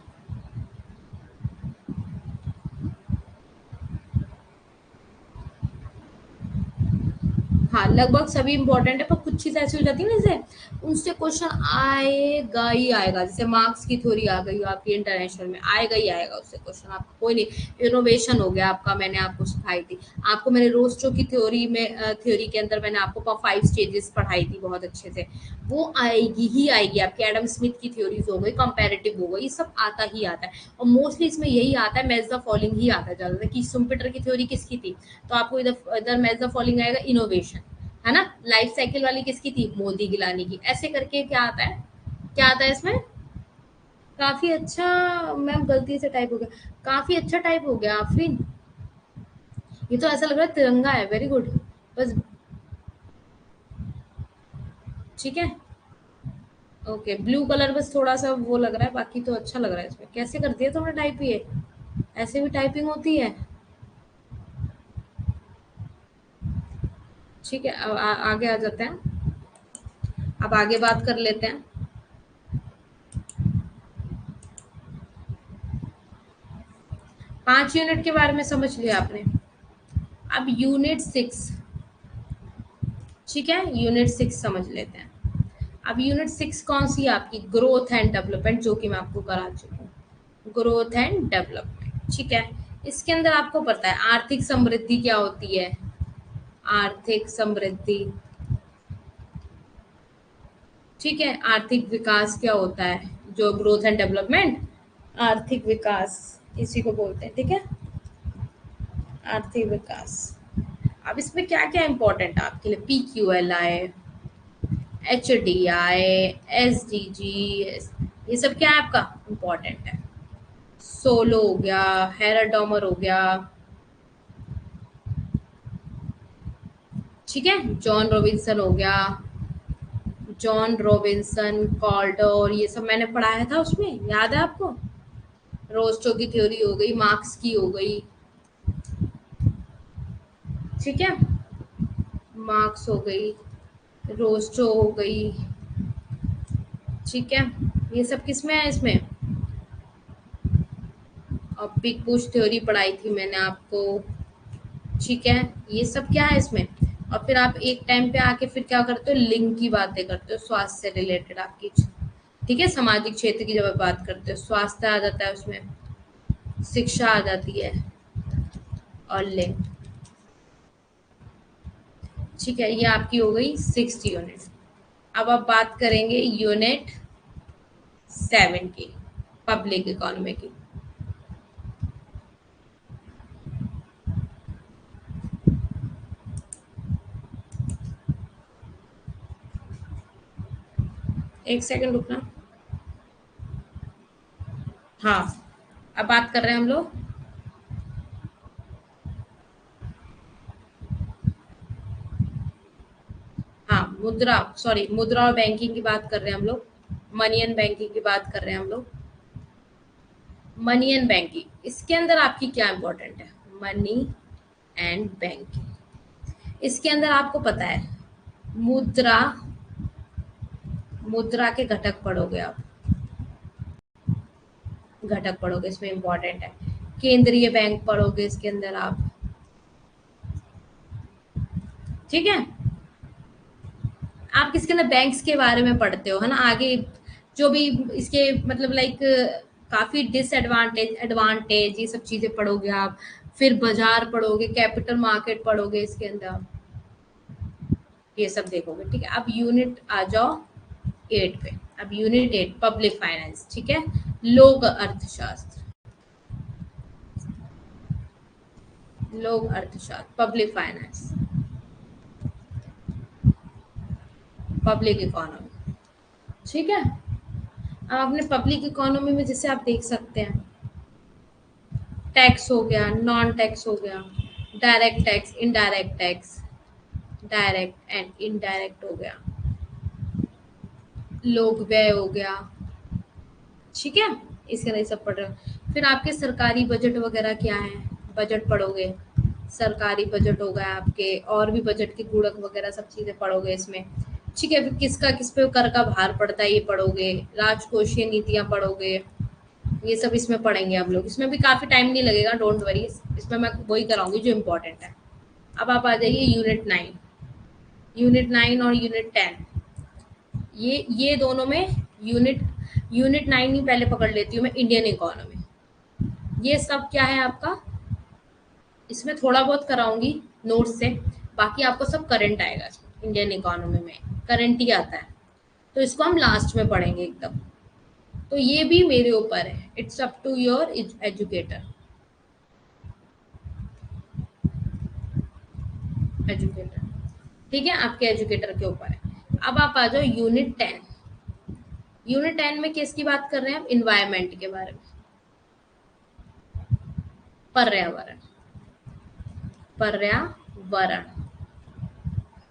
हाँ, लगभग सभी इंपॉर्टेंट है, पर कुछ चीज ऐसी हो जाती है ना, जैसे उनसे क्वेश्चन आएगा ही आएगा, जैसे मार्क्स की थ्योरी आ गई आपकी इंटरनेशनल में, आएगा ही आएगा उससे क्वेश्चन, आपको कोई नहीं। इनोवेशन हो गया आपका, मैंने आपको सिखाई थी, आपको मैंने रोस्टो की थ्योरी में, थ्योरी के अंदर मैंने आपको 5 स्टेजेस पढ़ाई थी बहुत अच्छे से, वो आएगी ही आएगी आपकी। एडम स्मिथ की थ्योरीज हो गई, कंपेरेटिव हो गई, ये सब आता ही आता है, और मोस्टली इसमें यही आता है, मैच द फॉलोइंग ही आता है ज्यादातर, कि सुम्पिटर की थ्योरी किसकी थी, तो आपको इधर इधर मैच द फॉलोइंग आएगा, इनोवेशन, है ना। लाइफ साइकिल वाली किसकी थी, मोदी गिलानी की, ऐसे करके क्या आता है, क्या आता है इसमें, काफी अच्छा। मैम गलती से टाइप हो गया, काफी अच्छा टाइप हो गया आफरीन, ये तो ऐसा लग रहा है तिरंगा है, वेरी गुड, बस, ठीक है, ओके, ब्लू कलर बस थोड़ा सा वो लग रहा है, बाकी तो अच्छा लग रहा है। इसमें कैसे कर दिया तुमने टाइप, ये ऐसे भी टाइपिंग होती है, ठीक है। अब आगे आ जाते हैं, अब आगे बात कर लेते हैं। 5 यूनिट के बारे में समझ लिया आपने। अब यूनिट 6, ठीक है, यूनिट 6 समझ लेते हैं। अब यूनिट 6 कौन सी है आपकी, ग्रोथ एंड डेवलपमेंट, जो कि मैं आपको करा चुकी हूँ, ग्रोथ एंड डेवलपमेंट, ठीक है। इसके अंदर आपको पता है आर्थिक समृद्धि क्या होती है, आर्थिक समृद्धि, ठीक है, आर्थिक विकास क्या होता है, जो ग्रोथ एंड डेवलपमेंट, आर्थिक विकास इसी को बोलते हैं, ठीक है, आर्थिक विकास। अब इसमें क्या क्या इंपॉर्टेंट है आपके लिए, PQLI, HDI, SDG, ये सब क्या है आपका इम्पोर्टेंट है। सोलो हो गया, हेराडोमर हो गया, ठीक है, जॉन रॉबिन्सन हो गया, जॉन रॉबिन्सन, कॉल्डर, ये सब मैंने पढ़ाया था उसमें, याद है आपको? रोस्टो की थ्योरी हो गई, मार्क्स की हो गई, ठीक है, मार्क्स हो गई, रोस्टो हो गई, ठीक है, ये सब किस में है इसमें? और बिग बुश थ्योरी पढ़ाई थी मैंने आपको, ठीक है, ये सब क्या है इसमें? और फिर आप एक टाइम पे आके फिर क्या करते हो, लिंग की बातें करते हो, स्वास्थ्य से रिलेटेड आपकी, ठीक है, सामाजिक क्षेत्र की जब आप बात करते हो, स्वास्थ्य आ जाता है उसमें, शिक्षा आ जाती है, और लिंग, ठीक है, ये आपकी हो गई 6th यूनिट। अब आप बात करेंगे यूनिट 7 की, पब्लिक इकोनॉमी की। एक सेकंड रुकना। हाँ, अब बात कर रहे हैं हम लोग, हाँ, मुद्रा और बैंकिंग की बात कर रहे हैं हम लोग, मनी एंड बैंकिंग की बात कर रहे हैं हम लोग। मनी एंड बैंकिंग, इसके अंदर आपकी क्या इंपॉर्टेंट है? मनी एंड बैंकिंग, इसके अंदर आपको पता है मुद्रा, मुद्रा के घटक पढ़ोगे आप, घटक पढ़ोगे, इसमें इंपॉर्टेंट है। केंद्रीय बैंक पढ़ोगे इसके अंदर आप, ठीक है, आप किसके अंदर बैंक्स के बारे में पढ़ते हो, है ना, आगे जो भी इसके मतलब लाइक काफी डिसएडवांटेज एडवांटेज ये सब चीजें पढ़ोगे आप, फिर बाजार पढ़ोगे, कैपिटल मार्केट पढ़ोगे इसके अंदर, ये सब देखोगे, ठीक है। अब यूनिट आ जाओ 8 पे, अब यूनिट 8 पब्लिक फाइनेंस, ठीक है, लोक अर्थशास्त्र, लोक अर्थशास्त्र, पब्लिक फाइनेंस, पब्लिक इकोनॉमी, ठीक है। अब अपने पब्लिक इकोनॉमी में जैसे आप देख सकते हैं, टैक्स हो गया, नॉन टैक्स हो गया, direct tax, indirect tax, direct and indirect हो गया, लोक व्यय हो गया, ठीक है, इसके अंदर सब पढ़ रहे हो। फिर आपके सरकारी बजट वगैरह क्या है, बजट पढ़ोगे, सरकारी बजट हो गया आपके, और भी बजट के गुणक वगैरह सब चीजें पढ़ोगे इसमें, ठीक है। फिर किसका किस पे कर का भार पड़ता है ये पढ़ोगे, राजकोषीय नीतियां पढ़ोगे, ये सब इसमें पढ़ेंगे हम लोग, इसमें भी काफी टाइम नहीं लगेगा, डोंट वरी, इसमें मैं वही कराऊंगी जो इम्पोर्टेंट है। अब आप आ जाइए यूनिट 9, यूनिट 9 और यूनिट 10, ये दोनों में यूनिट यूनिट 9 ही पहले पकड़ लेती हूँ मैं, इंडियन इकोनॉमी, ये सब क्या है आपका, इसमें थोड़ा बहुत कराऊंगी नोट्स से, बाकी आपको सब करंट आएगा इंडियन इकोनॉमी में, करंट ही आता है, तो इसको हम लास्ट में पढ़ेंगे एकदम। तो ये भी मेरे ऊपर है, it's up to your educator, educator, ठीक है, आपके एजुकेटर के ऊपर है। अब आप आ जाओ यूनिट 10, यूनिट 10 में किसकी बात कर रहे हैं हम, इन्वायरमेंट के बारे में, पर्यावरण, पर्यावरण,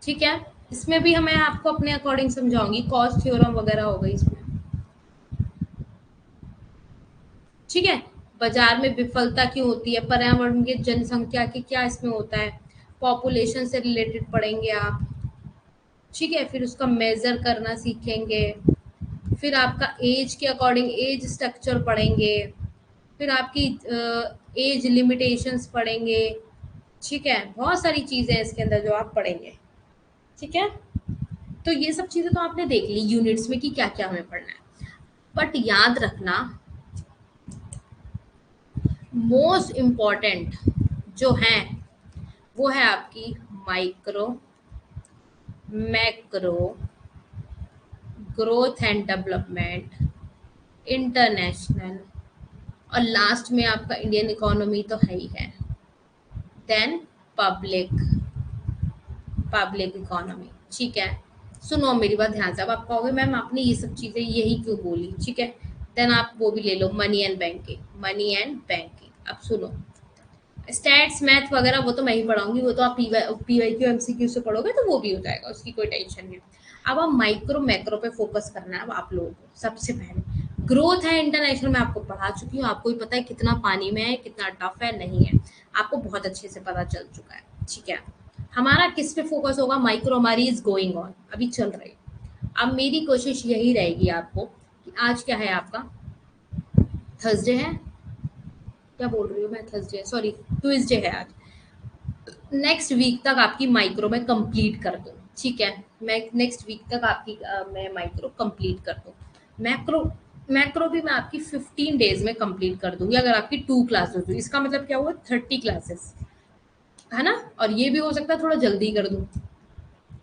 ठीक है। इसमें भी हमें आपको अपने अकॉर्डिंग समझाऊंगी, कॉस्ट थ्योरम वगैरह हो गई इसमें, ठीक है, बाजार में विफलता क्यों होती है, पर्यावरण की जनसंख्या की क्या इसमें होता है, पॉपुलेशन से रिलेटेड पढ़ेंगे आप, ठीक है, फिर उसका मेजर करना सीखेंगे, फिर आपका एज के अकॉर्डिंग एज स्ट्रक्चर पढ़ेंगे, फिर आपकी एज लिमिटेशंस पढ़ेंगे, ठीक है, बहुत सारी चीजें हैं इसके अंदर जो आप पढ़ेंगे, ठीक है। तो ये सब चीजें तो आपने देख ली यूनिट्स में कि क्या क्या हमें पढ़ना है, बट याद रखना मोस्ट इम्पॉर्टेंट जो है वो है आपकी micro, macro, growth and development, international, और लास्ट में आपका इंडियन इकोनॉमी तो है ही है, देन पब्लिक, पब्लिक इकोनॉमी, ठीक है। सुनो मेरी बात ध्यान से, अब आप कहोगे मैम आपने ये सब चीजें यही क्यों बोली, ठीक है, देन आप वो भी ले लो, money and banking, money and banking. अब सुनो, स्टैट्स मैथ वगैरह वो तो मैं ही पढ़ाऊंगी, वो तो आप पीवाई क्यू एमसीक्यू से पढ़ोगे तो वो भी हो जाएगा, उसकी कोई टेंशन नहीं। अब आप माइक्रो मैक्रो पे फोकस करना है अब आप लोगों को। सबसे पहले ग्रोथ है इंटरनेशनल, मैं आपको पढ़ा चुकी हूँ, आपको ही पता है कितना पानी में है, कितना टफ है, नहीं है, आपको बहुत अच्छे से पता चल चुका है, ठीक है। हमारा किस पे फोकस होगा, माइक्रो हमारी इज गोइंग ऑन, अभी चल रही। अब मेरी कोशिश यही रहेगी आपको कि आज क्या है आपका, थर्सडे है, क्या बोल रही हूँ मैं, थर्सडे सॉरी, ट्यूसडे है आज। नेक्स्ट वीक तक आपकी माइक्रो में कंप्लीट कर दूँ, ठीक है। मैं नेक्स्ट वीक तक आपकी मैं माइक्रो कंप्लीट कर दूँ। मैक्रो मैक्रो भी मैं आपकी 15 डेज में कंप्लीट कर दूंगी, अगर आपकी 2 क्लासेस हुई, इसका मतलब क्या हुआ, 30 क्लासेस, है ना। और ये भी हो सकता है थोड़ा जल्दी कर दूं,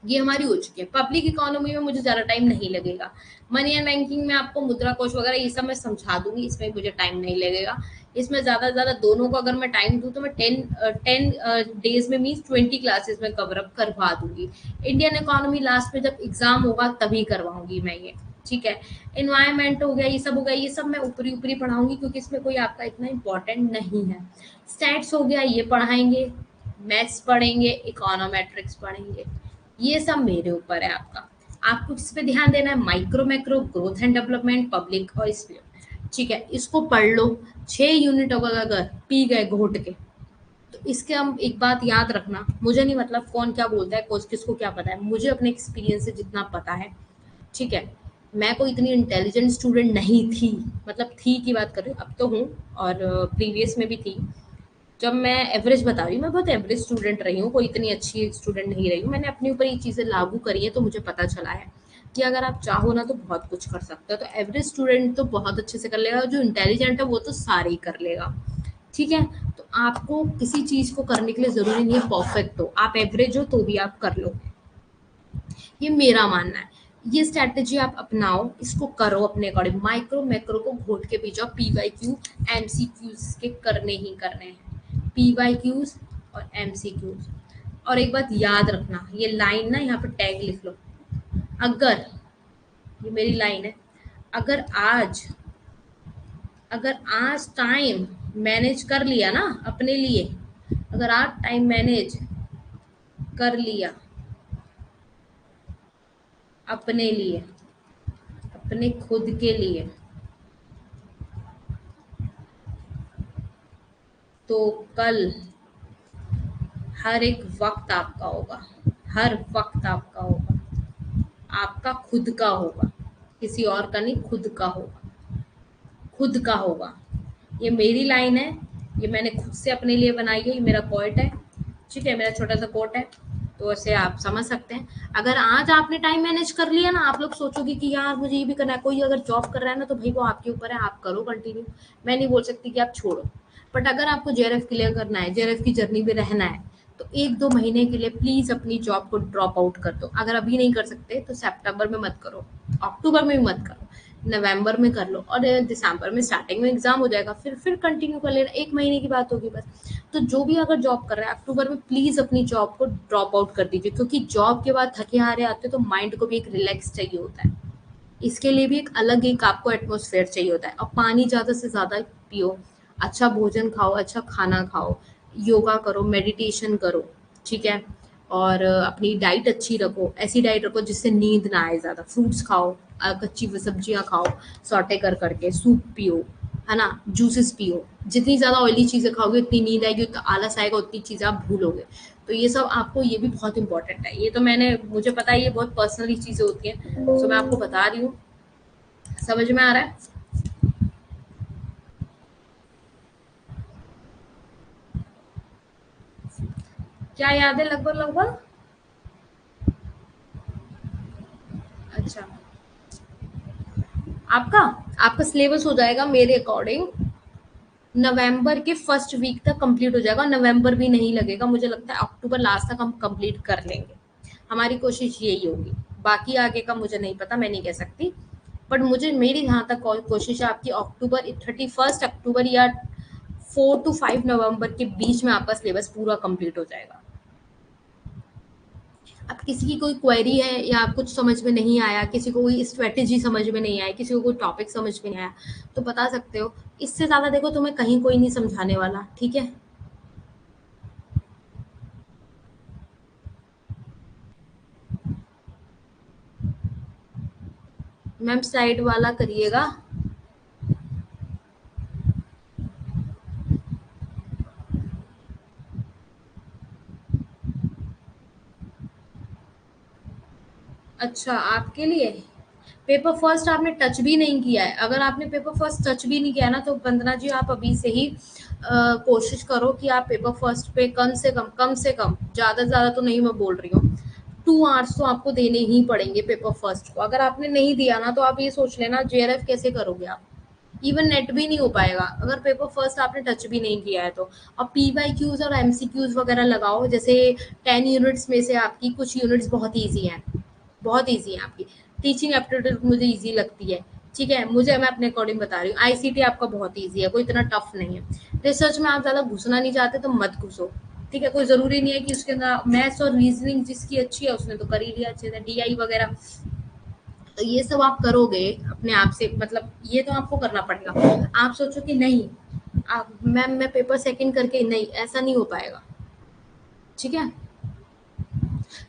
ये हमारी हो चुकी है। पब्लिक इकोनॉमी में मुझे ज़्यादा टाइम नहीं लगेगा। मनी एंड बैंकिंग में आपको मुद्रा कोष वगैरह ये सब मैं समझा दूंगी, इसमें मुझे टाइम नहीं लगेगा। इसमें ज़्यादा से ज़्यादा दोनों को अगर मैं टाइम दूँ तो मैं 10 डेज में मीन्स 20 क्लासेस में कवर अप करवा दूंगी। इंडियन इकोनॉमी लास्ट में जब एग्जाम होगा तभी करवाऊंगी मैं ये, ठीक है। इन्वायरमेंट हो गया, ये सब हो गया, ये सब मैं ऊपरी ऊपरी पढ़ाऊंगी क्योंकि इसमें कोई आपका इतना इंपॉर्टेंट नहीं है। स्टैट्स हो गया, ये पढ़ाएंगे, मैथ्स पढ़ेंगे, इकोनोमेट्रिक्स पढ़ेंगे, ये सब मेरे ऊपर है आपका। आपको किस पे ध्यान देना है, micro macro, growth and development, public और स्पीड, ठीक है। इसको पढ़ लो, 6 यूनिट अगर पी गए घोट के, तो इसके हम एक बात याद रखना, मुझे नहीं मतलब कौन क्या बोलता है, कोच किसको क्या पता है, मुझे अपने एक्सपीरियंस से जितना पता है, ठीक है। मैं कोई इतनी इंटेलिजेंट स्टूडेंट नहीं थी, मतलब थी की बात कर रही हूँ, अब तो हूँ, और प्रीवियस में भी थी। जब मैं एवरेज बता रही हूँ, मैं बहुत एवरेज स्टूडेंट रही हूँ, कोई इतनी अच्छी स्टूडेंट नहीं रही हूँ। मैंने अपने ऊपर ये चीज़ें लागू करी है तो मुझे पता चला है कि अगर आप चाहो ना तो बहुत कुछ कर सकते हो। तो एवरेज स्टूडेंट तो बहुत अच्छे से कर लेगा, जो इंटेलिजेंट है वो तो सारे ही कर लेगा, ठीक है। तो आपको किसी चीज़ को करने के लिए ज़रूरी नहीं है परफेक्ट हो, आप एवरेज हो तो भी आप कर लो, ये मेरा मानना है। ये स्ट्रैटेजी आप अपनाओ, इसको करो अपने अकॉर्डिंग, माइक्रो मैक्रो को घोट के पीछे पीवाईक्यू एमसीक्यूज के करने ही करने हैं, पीवाईक्यूज और एमसीक्यूज। और एक बात याद रखना, ये लाइन ना यहाँ पे टैग लिख लो, अगर, ये मेरी लाइन है, अगर आज अगर आज टाइम मैनेज कर लिया ना अपने लिए, अगर आज टाइम मैनेज कर लिया अपने लिए, अपने खुद के लिए, तो कल हर एक वक्त आपका होगा, हर वक्त आपका होगा, आपका खुद का होगा, किसी और का नहीं, खुद का होगा, खुद का होगा। ये मेरी लाइन है, ये मैंने खुद से अपने लिए बनाई है, ये मेरा कोट है, ठीक है, मेरा छोटा सा कोट है, तो ऐसे आप समझ सकते हैं। अगर आज आपने टाइम मैनेज कर लिया ना, आप लोग सोचोगे कि यार मुझे ये भी करना है, कोई अगर जॉब कर रहा है ना तो भाई वो आपके ऊपर है, आप करो कंटिन्यू, मैं नहीं बोल सकती कि आप छोड़ो। बट अगर आपको जेआरएफ क्लियर करना है, जेआरएफ की जर्नी में रहना है, तो 1-2 महीने के लिए प्लीज अपनी जॉब को ड्रॉप आउट कर दो। अगर अभी नहीं कर सकते तो सितंबर में मत करो, अक्टूबर में भी मत करो, नवंबर में कर लो, और दिसंबर में स्टार्टिंग में एग्जाम हो जाएगा, फिर कंटिन्यू कर लेना, 1 महीने की बात होगी बस। तो जो भी अगर जॉब कर रहा है अक्टूबर में, प्लीज अपनी जॉब को ड्रॉप आउट कर दीजिए, क्योंकि जॉब के बाद थके हारे आते तो माइंड को भी एक रिलैक्स चाहिए होता है, इसके लिए भी एक अलग एक आपको एटमोसफेयर चाहिए होता है। और पानी ज़्यादा से ज़्यादा पियो, अच्छा भोजन खाओ, अच्छा खाना खाओ, योगा करो, मेडिटेशन करो, ठीक है। और अपनी डाइट अच्छी रखो, ऐसी डाइट रखो जिससे नींद ना आए ज़्यादा, फ्रूट्स खाओ, कच्ची सब्जियां खाओ, सॉटे कर करके सूप पियो, है ना, जूसेस पियो। जितनी ज़्यादा ऑयली चीज़ें खाओगे उतनी नींद आएगी, उतना आलस आएगा, उतनी चीज़ें आप भूलोगे। तो ये सब आपको, ये भी बहुत इंपॉर्टेंट है, ये तो मैंने, मुझे पता है ये बहुत पर्सनली चीज़ें होती हैं, तो मैं आपको बता रही हूँ। समझ में आ रहा है? क्या याद है लगभग लगभग? अच्छा, आपका आपका सिलेबस हो जाएगा मेरे अकॉर्डिंग नवंबर के फर्स्ट वीक तक कंप्लीट हो जाएगा। नवंबर भी नहीं लगेगा, मुझे लगता है अक्टूबर लास्ट तक हम कंप्लीट कर लेंगे, हमारी कोशिश यही होगी। बाकी आगे का मुझे नहीं पता, मैं नहीं कह सकती, बट मुझे, मेरी जहाँ तक कोशिश है आपकी अक्टूबर 31 अक्टूबर या 4 to 5 नवंबर के बीच में आपका सिलेबस पूरा कंप्लीट हो जाएगा। अब किसी की कोई क्वेरी है या कुछ समझ में नहीं आया, किसी को कोई स्ट्रेटेजी समझ में नहीं आई, किसी को कोई टॉपिक समझ में नहीं आया, तो बता सकते हो। इससे ज़्यादा देखो तुम्हें कहीं कोई नहीं समझाने वाला, ठीक है? मैम स्लाइड वाला करिएगा। अच्छा, आपके लिए पेपर फर्स्ट आपने टच भी नहीं किया है। अगर आपने पेपर फर्स्ट टच भी नहीं किया ना, तो वंदना जी आप अभी से ही कोशिश करो कि आप पेपर फर्स्ट पे कम से कम, ज़्यादा से ज़्यादा तो नहीं मैं बोल रही हूँ, 2 आवर्स तो आपको देने ही पड़ेंगे पेपर फर्स्ट को। अगर आपने नहीं दिया ना, तो आप ये सोच लेना जेआरएफ कैसे करोगे आप। इवन नेट भी नहीं हो पाएगा अगर पेपर फर्स्ट आपने टच भी नहीं किया है तो। अब पी वाई क्यूज और एमसीक्यूज वगैरह लगाओ। जैसे 10 यूनिट्स में से आपकी कुछ यूनिट्स बहुत ईजी हैं, बहुत ईजी है आपकी। टीचिंग एप्टीट्यूड मुझे ईजी लगती है, ठीक है, मुझे, मैं अपने अकॉर्डिंग बता रही हूँ। आईसीटी आपका बहुत ईजी है, कोई इतना टफ नहीं है। रिसर्च में आप ज़्यादा घुसना नहीं चाहते तो मत घुसो, ठीक है। कोई ज़रूरी नहीं है कि उसके अंदर मैथ्स और रीजनिंग जिसकी अच्छी है उसने तो कर ही लिया अच्छे से, डीआई वगैरह। तो ये सब आप करोगे अपने आप से, मतलब ये तो आपको करना पड़ेगा। आप सोचो कि नहीं, आप मैम मैं पेपर सेकंड करके, नहीं, ऐसा नहीं हो पाएगा, ठीक है।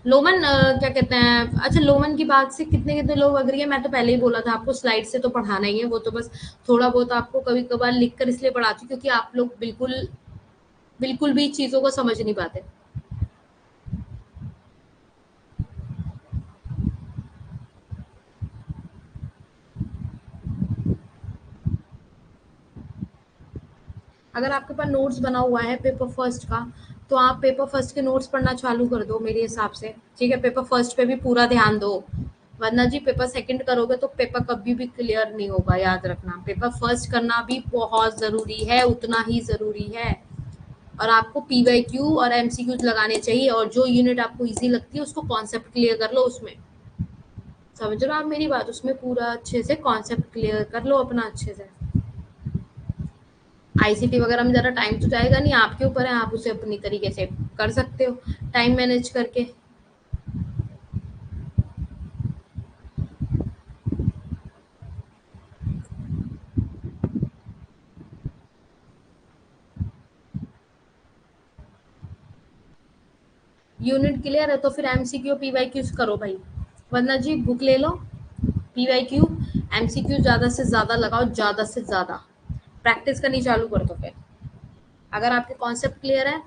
लोमन क्या कहते हैं, अच्छा लोमन की बात से कितने कितने लोग अग्री है? मैं तो पहले ही बोला था आपको, स्लाइड से तो पढ़ाना ही है, वो तो बस थोड़ा बहुत आपको कभी कभार लिख कर इसलिए पढ़ाती हूँ क्योंकि आप लोग बिल्कुल बिल्कुल भी चीज़ों को समझ नहीं पाते। अगर आपके पास नोट्स बना हुआ है पेपर फर्स्ट का, तो आप पेपर फर्स्ट के नोट्स पढ़ना चालू कर दो मेरे हिसाब से, ठीक है। पेपर फर्स्ट पे भी पूरा ध्यान दो, वरना जी पेपर सेकंड करोगे तो पेपर कभी भी क्लियर नहीं होगा। याद रखना, पेपर फर्स्ट करना भी बहुत ज़रूरी है, उतना ही ज़रूरी है। और आपको पीवाईक्यू और एमसीक्यूज लगाने चाहिए, और जो यूनिट आपको इजी लगती है उसको कॉन्सेप्ट क्लियर कर लो उसमें। समझ रहे हो आप मेरी बात? उसमें पूरा अच्छे से कॉन्सेप्ट क्लियर कर लो अपना अच्छे से। आईसीटी वगैरह में ज़्यादा टाइम तो जाएगा नहीं, आपके ऊपर है, आप उसे अपनी तरीके से कर सकते हो टाइम मैनेज करके। यूनिट क्लियर है तो फिर एमसीक्यू पीवाईक्यू करो भाई, वरना जी बुक ले लो, पीवाईक्यू एमसीक्यू ज़्यादा से ज़्यादा लगाओ, ज़्यादा से ज़्यादा प्रैक्टिस करनी चालू कर दो फिर। अगर आपके कॉन्सेप्ट क्लियर है,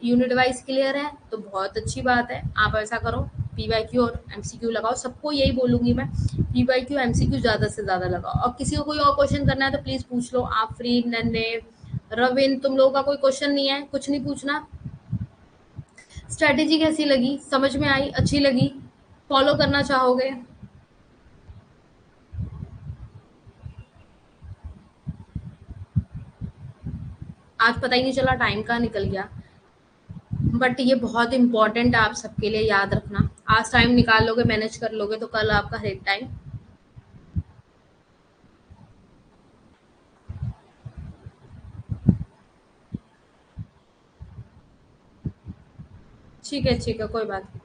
यूनिट वाइज क्लियर है, तो बहुत अच्छी बात है। आप ऐसा करो, पीवाईक्यू और एमसीक्यू लगाओ। सबको यही बोलूंगी मैं, पीवाईक्यू एमसीक्यू ज़्यादा से ज़्यादा लगाओ। और किसी को कोई और क्वेश्चन करना है तो प्लीज़ पूछ लो। आप फ्री, नन्हे, रविन, तुम लोगों का कोई क्वेश्चन नहीं है? कुछ नहीं पूछना? स्ट्रेटेजी कैसी लगी, समझ में आई, अच्छी लगी, फॉलो करना चाहोगे? आज पता ही नहीं चला टाइम कहाँ निकल गया, बट ये बहुत इंपॉर्टेंट है आप सबके लिए, याद रखना। आज टाइम निकाल लोगे, मैनेज कर लोगे, तो कल आपका हर टाइम। ठीक है, कोई बात नहीं।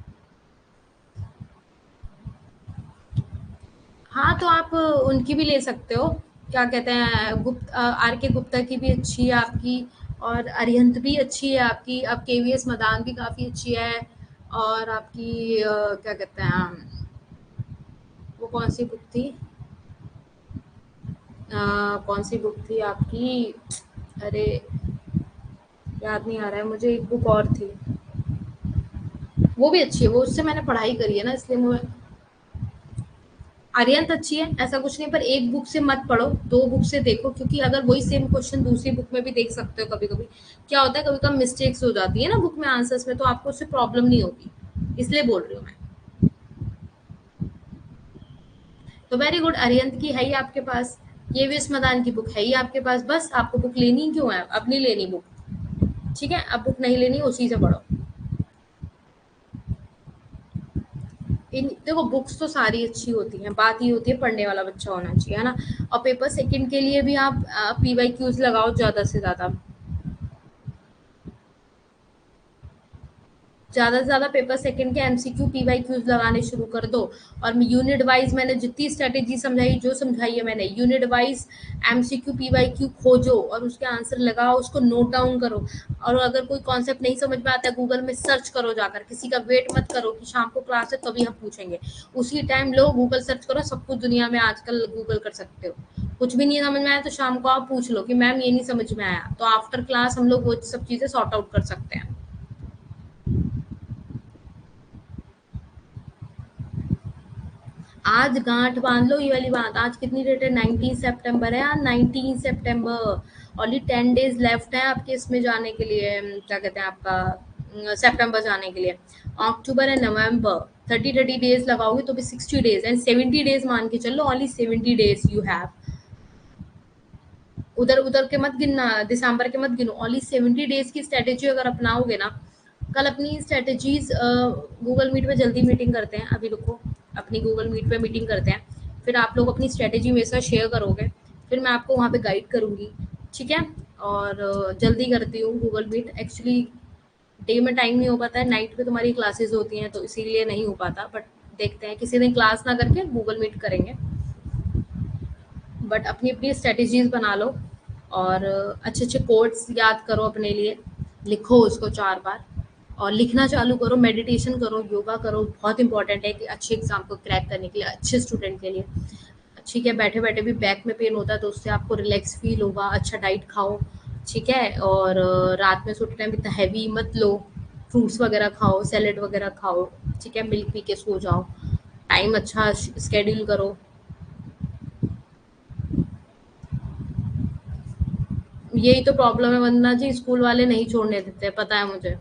हाँ, तो आप उनकी भी ले सकते हो। क्या कहते हैं, आर के गुप्ता की भी अच्छी है आपकी, और अरिहंत भी अच्छी है आपकी। अब केवीएस मदान भी काफ़ी अच्छी है। और आपकी क्या कहते हैं, वो कौन सी बुक थी, कौन सी बुक थी आपकी, अरे याद नहीं आ रहा है मुझे, एक बुक और थी, वो भी अच्छी है, वो उससे मैंने पढ़ाई करी है ना, इसलिए मुझे। आर्यंत अच्छी है, ऐसा कुछ नहीं, पर एक बुक से मत पढ़ो, 2 बुक से देखो, क्योंकि अगर वही सेम क्वेश्चन दूसरी बुक में भी देख सकते हो। कभी कभी क्या होता है, कभी कभी मिस्टेक्स हो जाती है ना बुक में आंसर्स में, तो आपको उससे प्रॉब्लम नहीं होगी, इसलिए बोल रही हूँ मैं। तो वेरी गुड, अरिहंत की है ही आपके पास, ये भी स्मदान की बुक है ही आपके पास, बस आपको बुक लेनी क्यों है? अब नहीं लेनी बुक, ठीक है, अब बुक नहीं लेनी, उसी से पढ़ो। इन देखो, बुक्स तो सारी अच्छी होती हैं, बात ये होती है पढ़ने वाला बच्चा होना चाहिए, है ना। और पेपर सेकंड के लिए भी आप पीवाई क्यूज लगाओ ज़्यादा से ज़्यादा। ज़्यादा से ज़्यादा पेपर सेकंड के एमसीक्यू पीवाईक्यूज लगाने शुरू कर दो। और यूनिट वाइज मैंने जितनी स्ट्रेटेजी समझाई, जो समझाई है मैंने, यूनिट वाइज एमसीक्यू पीवाईक्यू खोजो और उसके आंसर लगाओ, उसको नोट डाउन करो। और अगर कोई कॉन्सेप्ट नहीं समझ में आता है, गूगल में सर्च करो जाकर, किसी का वेट मत करो कि शाम को क्लास है तभी हम पूछेंगे, उसी टाइम लो गूगल सर्च करो। सब कुछ दुनिया में आजकल गूगल कर सकते हो। कुछ भी नहीं समझ में आया तो शाम को आप पूछ लो कि मैम ये नहीं समझ में आया, तो आफ्टर क्लास हम लोग वो सब चीज़ें सॉर्ट आउट कर सकते हैं। आज गांठ बांध लो ये वाली बात। आज कितनी डेट है? 19 सितंबर है। आज 19 सितंबर, ओनली 10 डेज लेफ्ट है आपके इसमें जाने के लिए, क्या कहते हैं आपका, सितंबर जाने के लिए। अक्टूबर है, नवंबर, 30 डेज लगाओगे तो भी 60 डेज एंड 70 डेज मान के चलो, ओनली 70 डेज यू हैव। उधर उधर के मत गिनना, दिसंबर के मत गिनो, ओनली 70 डेज की स्ट्रेटेजी अगर अपनाओगे ना। कल अपनी स्ट्रेटेजीज गूगल मीट पे जल्दी मीटिंग करते हैं, अभी रुको, अपनी गूगल मीट पे मीटिंग करते हैं, फिर आप लोग अपनी स्ट्रेटेजी मेरे साथ शेयर करोगे, फिर मैं आपको वहाँ पे गाइड करूँगी, ठीक है। और जल्दी करती हूँ गूगल मीट, एक्चुअली डे में टाइम नहीं हो पाता है, नाइट पे तुम्हारी क्लासेस होती हैं तो इसीलिए नहीं हो पाता, बट देखते हैं किसी दिन क्लास ना करके गूगल मीट करेंगे। बट अपनी अपनी स्ट्रेटेजीज बना लो और अच्छे अच्छे कोड्स याद करो अपने लिए, लिखो उसको 4 बार और लिखना चालू करो, मेडिटेशन करो, योगा करो, बहुत इंपॉर्टेंट है कि अच्छे एग्जाम को क्रैक करने के लिए, अच्छे स्टूडेंट के लिए। ठीक है, बैठे बैठे भी बैक में पेन होता है तो उससे आपको रिलैक्स फील होगा। अच्छा डाइट खाओ, ठीक है। और रात में सोते टाइम इतना हैवी मत लो, फ्रूट्स वगैरह खाओ, सैलेड वगैरह खाओ, ठीक है। मिल्क पी के सो जाओ, टाइम अच्छा स्केड्यूल करो। यही तो प्रॉब्लम है, वरना जी स्कूल वाले नहीं छोड़ने देते, पता है मुझे।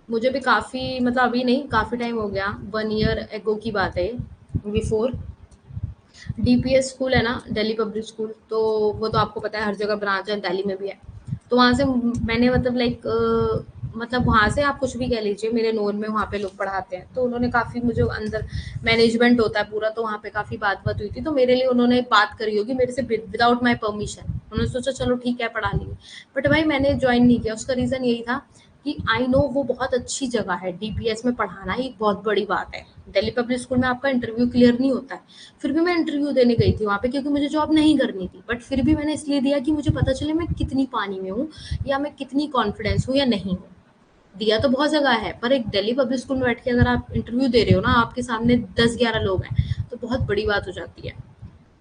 मुझे भी काफ़ी, मतलब अभी नहीं, काफ़ी टाइम हो गया, 1 ईयर एगो की बात है, बिफोर। डीपीएस स्कूल है ना, दिल्ली पब्लिक स्कूल, तो वो तो आपको पता है हर जगह ब्रांच है, दिल्ली में भी है। तो वहाँ से मैंने मतलब लाइक, मतलब वहाँ से आप कुछ भी कह लीजिए, मेरे नोन में वहाँ पे लोग पढ़ाते हैं, तो उन्होंने काफ़ी मुझे अंदर, मैनेजमेंट होता है पूरा, तो वहाँ पे काफ़ी बात बात हुई थी, तो मेरे लिए उन्होंने बात करी होगी मेरे से विदाउट माई परमिशन। उन्होंने सोचा चलो ठीक है पढ़ा लेंगे, बट भाई मैंने ज्वाइन नहीं किया। उसका रीज़न यही था कि आई नो वो बहुत अच्छी जगह है, डीपीएस में पढ़ाना ही एक बहुत बड़ी बात है। दिल्ली पब्लिक स्कूल में आपका इंटरव्यू क्लियर नहीं होता है। फिर भी मैं इंटरव्यू देने गई थी वहाँ पे, क्योंकि मुझे जॉब नहीं करनी थी, बट फिर भी मैंने इसलिए दिया कि मुझे पता चले मैं कितनी पानी में हूँ, या मैं कितनी कॉन्फिडेंस हूँ या नहीं हूँ। दिया तो बहुत जगह है, पर एक दिल्ली पब्लिक स्कूल में बैठ के अगर आप इंटरव्यू दे रहे हो ना, आपके सामने 10-11 लोग हैं, तो बहुत बड़ी बात हो जाती है।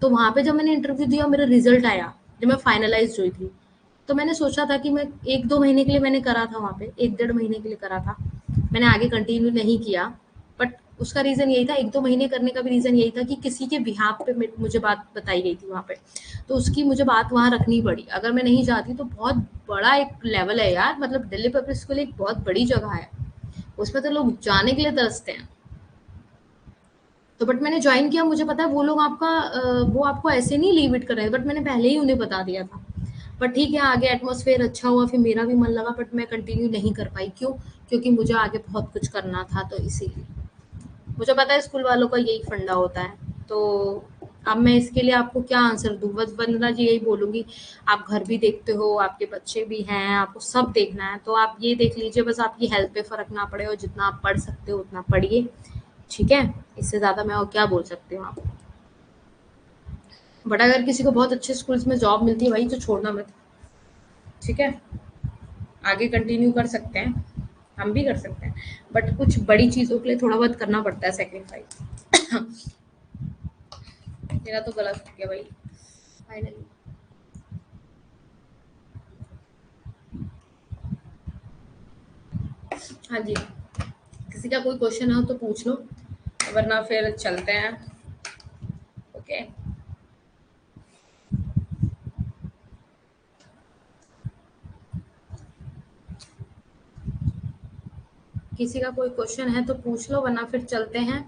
तो वहाँ पे जब मैंने इंटरव्यू दिया, मेरा रिजल्ट आया, जब मैं फाइनलाइज हुई थी, तो मैंने सोचा था कि मैं 1-2 महीने के लिए मैंने करा था वहाँ पे, 1-1.5 महीने के लिए करा था। मैंने आगे कंटिन्यू नहीं किया, बट उसका रीज़न यही था, 1-2 महीने करने का भी रीज़न यही था कि किसी के बिहाफ पे मुझे बात बताई गई थी वहाँ पे, तो उसकी मुझे बात वहाँ रखनी पड़ी। अगर मैं नहीं जाती तो बहुत बड़ा एक लेवल है यार, मतलब दिल्ली पब्लिक स्कूल एक बहुत बड़ी जगह है, उसमें तो लोग जाने के लिए तरसते हैं। तो बट मैंने ज्वाइन किया, मुझे पता है वो लोग आपका वो आपको ऐसे नहीं लीव इट कर रहे हैं, बट मैंने पहले ही उन्हें बता दिया था। बट ठीक है, आगे एटमॉस्फेयर अच्छा हुआ, फिर मेरा भी मन लगा, बट मैं कंटिन्यू नहीं कर पाई। क्यों? क्योंकि मुझे आगे बहुत कुछ करना था, तो इसीलिए। मुझे पता है स्कूल वालों का यही फंडा होता है। तो अब मैं इसके लिए आपको क्या आंसर दूँ? बस वंदना जी यही बोलूँगी, आप घर भी देखते हो, आपके बच्चे भी हैं, आपको सब देखना है, तो आप ये देख लीजिए बस आपकी हेल्थ पे फ़र्क ना पड़े, और जितना आप पढ़ सकते हो उतना पढ़िए, ठीक है? इससे ज़्यादा मैं और क्या बोल सकती हूँ आपको। बट अगर किसी को बहुत अच्छे स्कूल्स में जॉब मिलती है भाई, तो छोड़ना मत, ठीक है? आगे कंटिन्यू कर सकते हैं, हम भी कर सकते हैं, बट कुछ बड़ी चीज़ों के लिए थोड़ा बहुत करना पड़ता है सैक्रिफाइस। मेरा तो गलत हो गया भाई, फाइनली। हाँ जी, किसी का कोई क्वेश्चन हो तो पूछ लो, वरना फिर चलते हैं। ओके, किसी का कोई क्वेश्चन है तो पूछ लो, वरना फिर चलते हैं।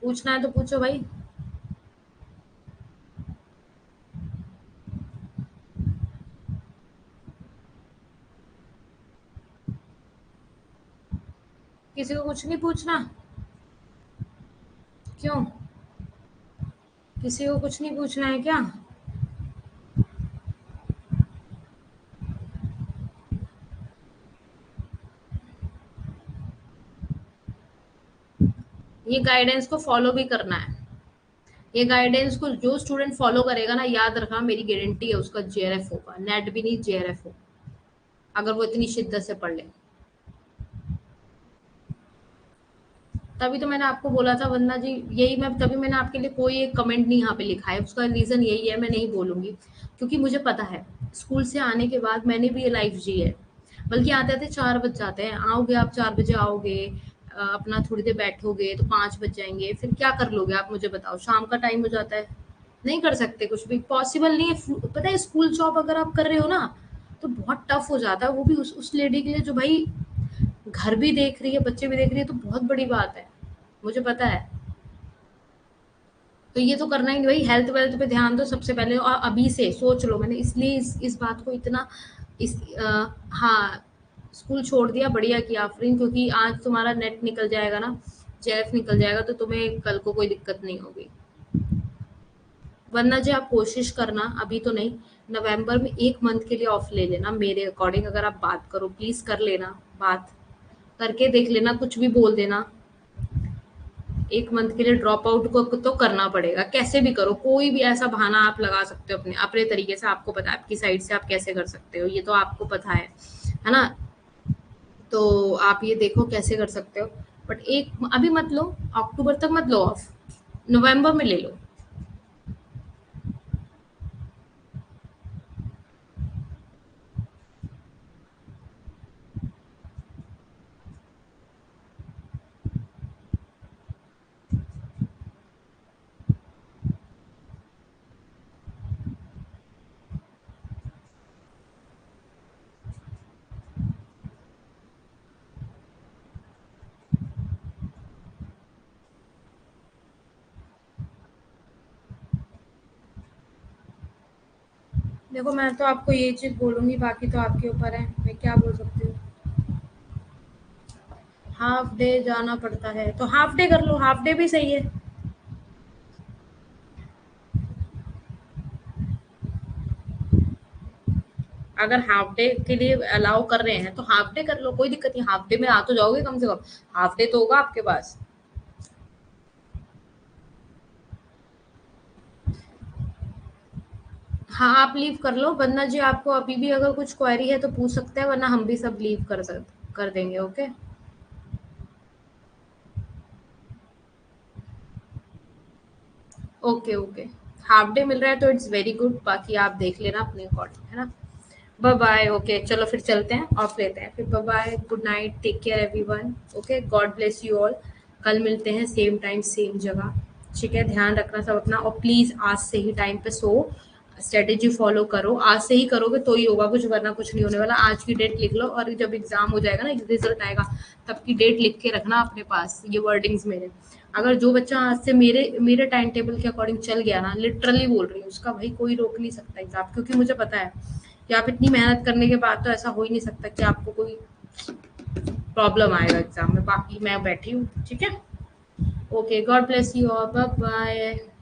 पूछना है तो पूछो भाई। किसी को कुछ नहीं पूछना? क्यों? किसी को कुछ नहीं पूछना है क्या? ये गाइडेंस को फॉलो भी करना है। ये गाइडेंस को जो स्टूडेंट फॉलो करेगा ना, याद रखना मेरी गारंटी है उसका जेआरएफ होगा, नेट भी नहीं जेआरएफ होगा, अगर वो इतनी शिद्दत से पढ़ ले। तभी तो मैंने आपको बोला था, वरना जी यही मैं, तभी मैंने आपके लिए कोई एक कमेंट नहीं यहाँ पे लिखा है, उसका रीजन यही है, मैं नहीं बोलूंगी क्योंकि मुझे पता है स्कूल से आने के बाद मैंने भी ये लाइफ जी है। बल्कि आते आते 4 बज जाते हैं, आओगे आप 4 बजे आओगे, अपना थोड़ी देर बैठोगे तो 5 बज जाएंगे, फिर क्या कर लोगे आप मुझे बताओ, शाम का टाइम हो जाता है, नहीं कर सकते, कुछ भी पॉसिबल नहीं है। पता है स्कूल जॉब अगर आप कर रहे हो ना तो बहुत टफ हो जाता है, वो भी उस लेडी के लिए जो भाई घर भी देख रही है, बच्चे भी देख रही है, तो बहुत बड़ी बात है, मुझे पता है। तो ये तो करना ही नहीं भाई, हेल्थ वेल्थ पे ध्यान दो सबसे पहले, और अभी से सोच लो, मैंने इसलिए इस बात को इतना हाँ, स्कूल छोड़ दिया, बढ़िया किया आफरीन, क्योंकि आज तुम्हारा नेट निकल जाएगा ना, जेएफ निकल जाएगा, तो तुम्हें कल को कोई दिक्कत नहीं होगी। वरना जी आप कोशिश करना, अभी तो नहीं, नवंबर में 1 मंथ के लिए ऑफ ले लेना, मेरे अकॉर्डिंग अगर आप बात करो प्लीज कर लेना, बात करके देख लेना, कुछ भी बोल देना। 1 मंथ के लिए ड्रॉप आउट को तो करना पड़ेगा, कैसे भी करो, कोई भी ऐसा बहाना आप लगा सकते हो अपने अपने तरीके से, आपको पता है आपकी साइड से आप कैसे कर सकते हो, ये तो आपको पता है ना। तो आप ये देखो कैसे कर सकते हो, बट एक अभी मत लो, अक्टूबर तक मत लो ऑफ, नवंबर में ले लो। देखो मैं तो आपको ये चीज बोलूंगी, बाकी तो आपके ऊपर है, मैं क्या बोल सकती हूँ। हाफ डे जाना पड़ता है तो हाफ डे कर लो, हाफ डे भी सही है। अगर हाफ डे के लिए अलाउ कर रहे हैं तो हाफ डे कर लो, कोई दिक्कत नहीं, हाफ डे में आ तो जाओगे कम से कम, हाफ डे तो होगा आपके पास। हाँ आप लीव कर लो, वरना जी आपको अभी भी अगर कुछ क्वेरी है तो पूछ सकते हैं, वरना हम भी सब लीव कर देंगे, okay. Okay okay, half day meal रहा है तो इट्स वेरी गुड, बाकी आप देख लेना अपने अकॉर्डिंग, है ना। बाय बाय, ओके चलो फिर चलते हैं, ऑफ लेते हैं फिर, bye bye, good night, take care everyone, okay, God bless you all. कल मिलते हैं सेम टाइम सेम जगह, ठीक है, ध्यान रखना सब अपना, और प्लीज आज से ही टाइम पे सो, स्ट्रेटेजी फॉलो करो, आज से ही करोगे तो ही होगा कुछ, वरना कुछ नहीं होने वाला। आज की डेट लिख लो, और जब एग्जाम हो जाएगा ना, रिजल्ट आएगा, तब की डेट लिख के रखना अपने पास, ये वर्डिंग्स मेरे। अगर जो बच्चा आज से मेरे मेरे टाइम टेबल के अकॉर्डिंग चल गया ना, लिटरली बोल रही हूँ, उसका भाई कोई रोक नहीं सकता एग्जाम, क्योंकि मुझे पता है कि आप इतनी मेहनत करने के बाद तो ऐसा हो ही नहीं सकता कि आपको कोई प्रॉब्लम आएगा एग्जाम में। बाकी मैं बैठी हूँ, ठीक है, okay, God bless you all, bye bye.